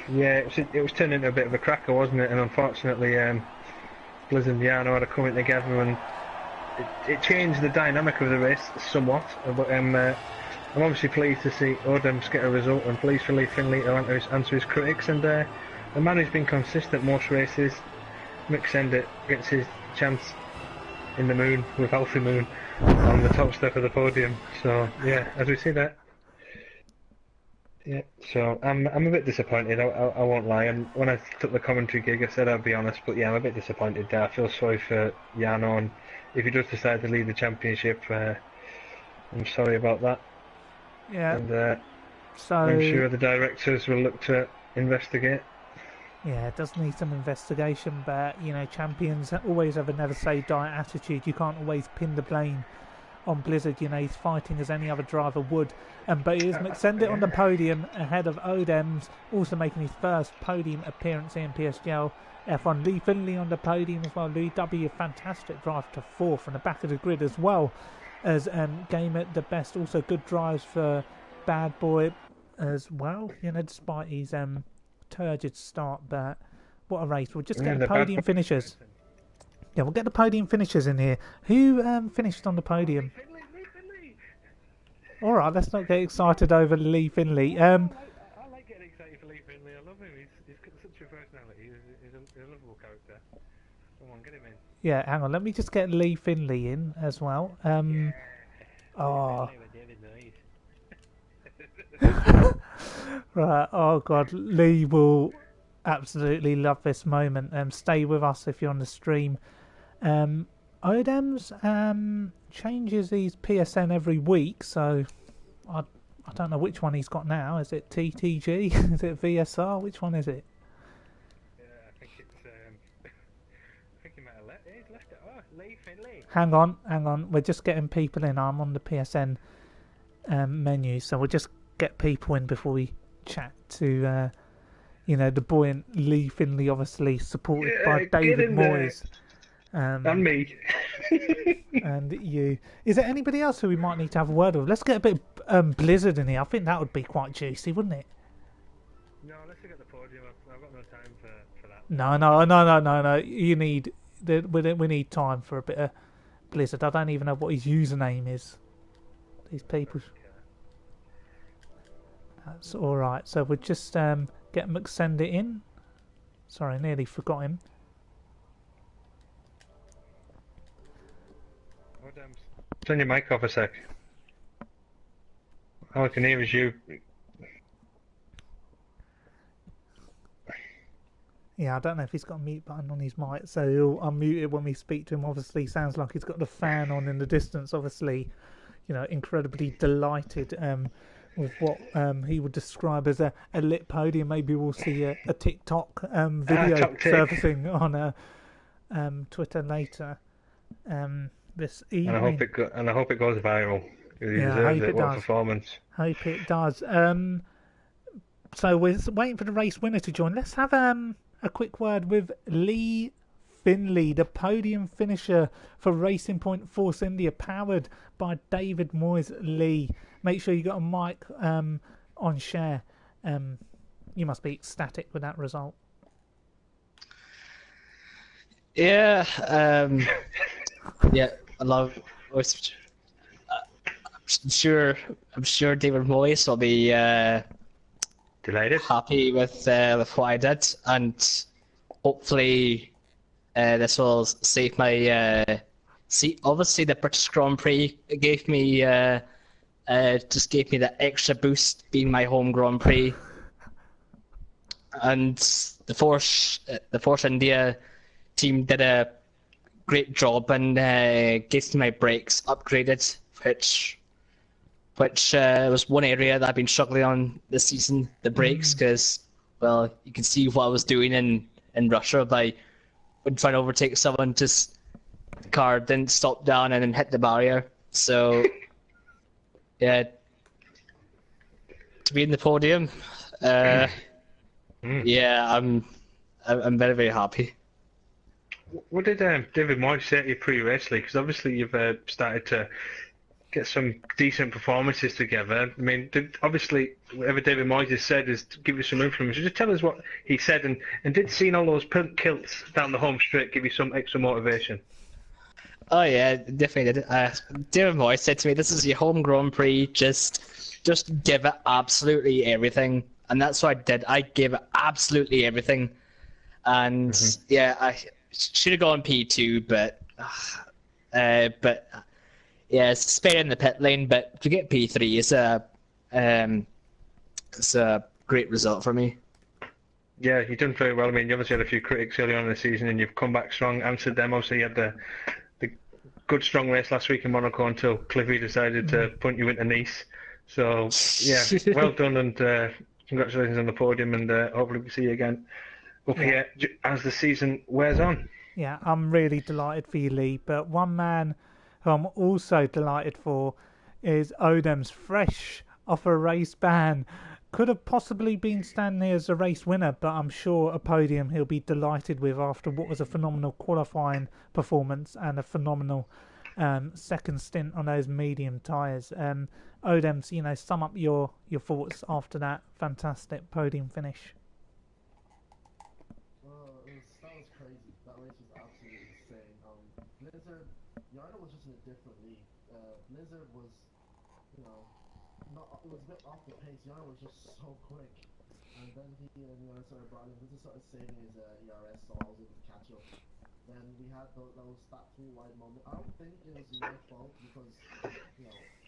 it was turning into a bit of a cracker, wasn't it? And unfortunately, Blizz and Yano had a coming together, and it changed the dynamic of the race somewhat. But I'm obviously pleased to see Odems get a result, and pleased for Lee Finley to answer his critics. And the man who's been consistent most races, Mick Sendit, gets his chance in the moon with Alfie Moon on the top step of the podium. So yeah, as we see that, yeah. So I'm a bit disappointed. I won't lie. And when I took the commentary gig, I said I'd be honest, but yeah, I'm a bit disappointed there. I feel sorry for Yano, and if he does decide to lead the championship, I'm sorry about that. Yeah. And so I'm sure the directors will look to investigate. Yeah, it does need some investigation, but, you know, champions always have a never-say-die attitude. You can't always pin the blame on Blizzard. You know, he's fighting as any other driver would. But he is McSendit on the podium ahead of Odems, also making his first podium appearance in PSGL F1. Lee Finley on the podium as well. Louis W, fantastic drive to fourth from the back of the grid as well as Gamer the best. Also good drives for Bad Boy as well, you know, despite his turgid start. But what a race. We'll just get the podium finishers. Yeah, we'll get the podium finishers in here. Who finished on the podium? Alright, let's not get excited over Lee Finley. I like getting excited for Lee Finley. I love him. He's got such a personality. He's a lovable character. Come on, get him in. Yeah, hang on. Let me just get Lee Finley in as well. Right, oh god, Lee will absolutely love this moment. Stay with us if you're on the stream. Odems changes his PSN every week, so I don't know which one he's got now. Is it TTG? Is it VSR? Which one is it? Yeah, I think he might have left it. Oh, Lee Finley. Hang on. We're just getting people in. I'm on the PSN menu, so we'll just get people in before we chat to the buoyant Lee Finley, obviously supported by David Moyes. And me. And you. Is there anybody else who we might need to have a word with? Let's get a bit of Blizzard in here. I think that would be quite juicy, wouldn't it? No, let's get the podium. I've got no time for that. No. You need we need time for a bit of Blizzard. I don't even know what his username is. These people. That's all right. So we'll just get McSender in. Sorry, I nearly forgot him. Turn your mic off a sec. All I can hear is you. Yeah, I don't know if he's got a mute button on his mic, so he'll unmute it when we speak to him. Obviously, sounds like he's got the fan on in the distance. Obviously, incredibly delighted with what he would describe as a lit podium. Maybe we'll see a TikTok video surfacing on Twitter later this evening. And I hope it goes viral. He deserves it. What a performance! Hope it does. So we're waiting for the race winner to join. Let's have a quick word with Lee Finley, the podium finisher for Racing Point Force India, powered by David Moyes. Lee, make sure you got a mic on share. You must be ecstatic with that result. Yeah, yeah, I love. I'm sure David Moyes will be delighted, happy with what I did, and hopefully this will save my seat. Obviously, the British Grand Prix gave me just gave me that extra boost, being my home Grand Prix, and the Force India team did a great job and gave me my brakes upgraded, which was one area that I've been struggling on this season, the brakes, because, well, you can see what I was doing in Russia by when trying to overtake someone, just the car didn't stop down and then hit the barrier. So, yeah, to be in the podium, yeah, I'm very, very happy. What did David Moyes say to you pre-race, Lee? Because obviously you've started to get some decent performances together. I mean, obviously, whatever David Moyes has said is to give you some influence. Just tell us what he said, and did seeing all those pink kilts down the home straight give you some extra motivation? Oh yeah, definitely did. David Moyes said to me, "This is your home Grand Prix. Just give it absolutely everything," and that's what I did. I gave it absolutely everything, and yeah, I should have gone P2, but yeah, it's spare in the pit lane, but to get P3 is a great result for me. Yeah, you've done very well. I mean, you obviously had a few critics early on in the season, and you've come back strong, answered them. Obviously, you had the good, strong race last week in Monaco until Cliffy decided to punt you into Nice. So, yeah, well done, and congratulations on the podium, and hopefully we'll see you again up here as the season wears on. Yeah, I'm really delighted for you, Lee, but one man who I'm also delighted for is Odem's, fresh off a race ban. Could have possibly been standing here as a race winner, but I'm sure a podium he'll be delighted with after what was a phenomenal qualifying performance and a phenomenal second stint on those medium tyres. Odem's, sum up your thoughts after that fantastic podium finish. Well, that was crazy. That race was absolutely insane. Blizzard, Yarda was just in a different league. Blizzard was, it was a bit off the pace. Yarda was just so quick. And then he and Yarda started brought in. Blizzard started saving his ERS, so I was able to catch up. Then we had that 3-wide moment. I don't think it was my fault because,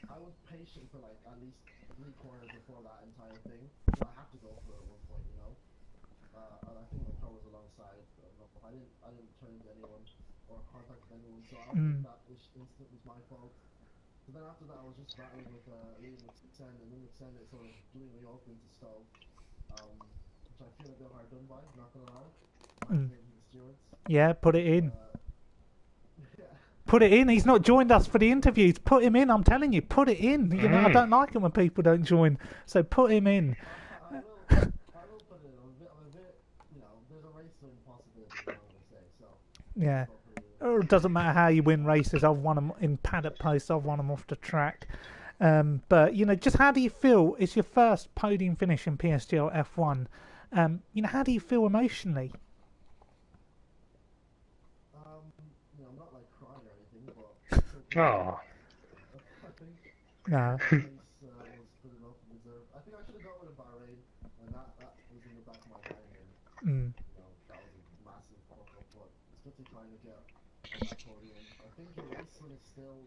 I was patient for like at least 3 corners before that entire thing. So I had to go for it at one point, and I think my car was alongside. I didn't turn into anyone or contact with anyone, so I don't think that instant was my fault. So then after that, I was just battling with Mixen, and then Mixen it sort of blew me off into stove, which I feel a bit hard done by, not gonna lie. Yeah, put it in. Put it in. He's not joined us for the interviews. Put him in. I'm telling you, put it in. I don't like it when people don't join, so put him in. I will put it in. I'm a bit, there's a race to impossibility, I'm gonna say, so. Yeah. It doesn't matter how you win races. I've won them in paddock posts. I've won them off the track. But just how do you feel? It's your first podium finish in PSGL F1. How do you feel emotionally? I'm not like crying or anything, but Oh. I think No. that race was good enough and deserved. I think I should have got with a Bahrain, and that was in the back of my mind, and you know that was a massive fuck up. But it's good to kind of get on that podium. I think in race when it's still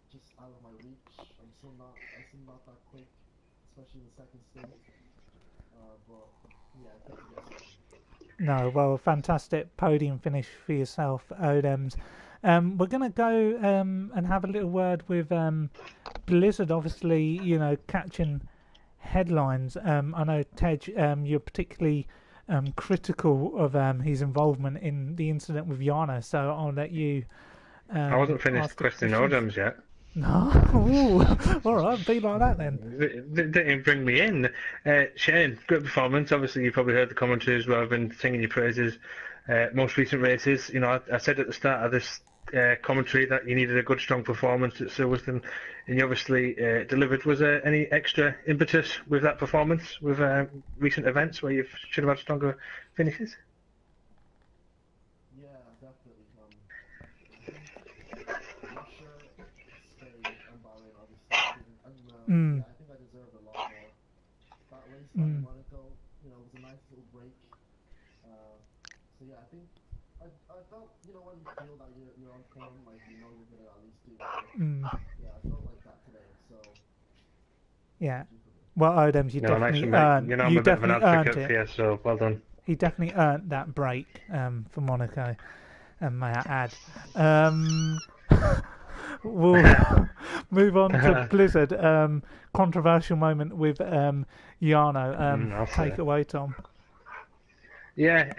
just out of my reach. I'm still not that quick, especially in the second stint. But yeah, good to get second. No, well, fantastic podium finish for yourself, Odems. We're going to go and have a little word with Blizzard, obviously, you know, catching headlines. I know, Tej, you're particularly critical of his involvement in the incident with Yana, so I'll let you. I wasn't finished questioning Odems yet. No, ooh, all right, be like that then. They didn't bring me in. Shane, great performance. Obviously, you probably heard the commentaries where I've been singing your praises. Most recent races, you know, I said at the start of this commentary that you needed a good, strong performance at Silverstone, and you obviously delivered. Was there any extra impetus with that performance, with recent events where you should have had stronger finishes? Yeah, definitely. Russia, Spain, and Bahrain, obviously. Yeah, I think I deserved a lot more. That race in Monaco, you know, was a nice little break. So yeah, I think I felt, you know, when you feel that you're on form, like you know you're gonna at least do well. Yeah, I felt like that today. So yeah. Well, Odems, you definitely earned. You know, I'm you a bit of an definitely earned advocate it. for you, so well done. He definitely earned that break for Monaco, may I add. We'll move on to Blizzard. Controversial moment with Yano. Take it away, Tom. Yeah,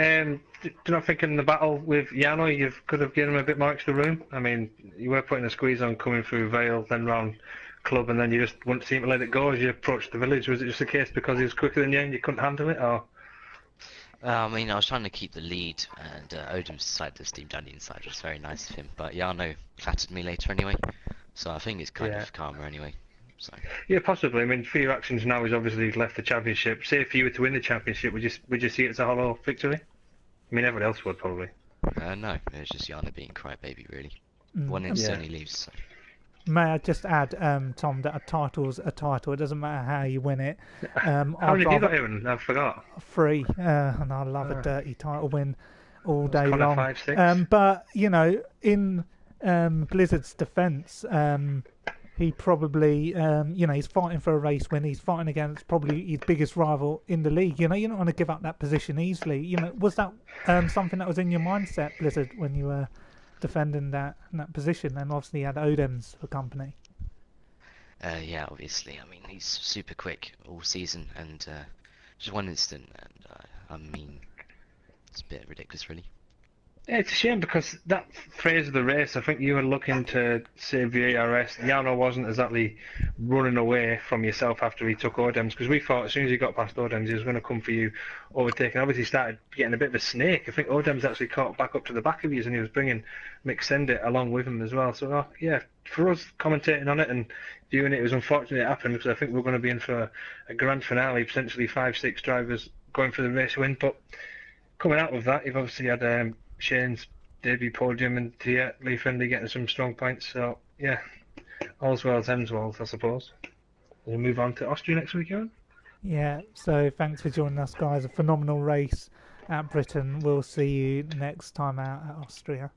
do you not think in the battle with Yano you could have given him a bit more extra room? I mean, you were putting a squeeze on coming through Vale, then round Club, and then you just wouldn't seem to let it go as you approached the village. Was it just a case because he was quicker than you and you couldn't handle it, or? I mean, I was trying to keep the lead, and Odin decided to steam down the inside, which was very nice of him. But Jarno clattered me later anyway, so I think it's kind of karma anyway. So. Yeah, possibly. I mean, for your actions now, he's obviously left the championship. Say if you were to win the championship, would you see it as a hollow victory? I mean, everyone else would probably. No, it was just Jarno being crybaby, really. One instance he leaves. So. May I just add, Tom, that a title's a title. It doesn't matter how you win it. How many have you got, Ewan? I forgot. 3, and I love a dirty title win all day long. 5, 6. But, you know, in Blizzard's defence, he probably, you know, he's fighting for a race win. He's fighting against probably his biggest rival in the league. You know, you're not going to give up that position easily. You know, was that something that was in your mindset, Blizzard, when you were defending that position? And obviously you had Odems for company. Yeah, obviously. I mean, he's super quick all season, and just one instant, and I mean, it's a bit ridiculous, really. Yeah, it's a shame because that phase of the race, I think you were looking to save VRS. Yano wasn't exactly running away from yourself after he took Odems, because we thought as soon as he got past Odems, he was going to come for you, overtaking. Obviously, he started getting a bit of a snake. I think Odems actually caught back up to the back of you, and he was bringing Mick Sendit along with him as well. So, yeah, for us commentating on it and viewing it, it was unfortunate it happened, because I think we're going to be in for a grand finale, potentially 5-6 drivers going for the race win. But coming out of that, you've obviously had Shane's debut podium and Lee Findlay getting some strong points. So, yeah, all's well as ends well, I suppose. We'll move on to Austria next weekend. Yeah, so thanks for joining us, guys. A phenomenal race at Britain. We'll see you next time out at Austria.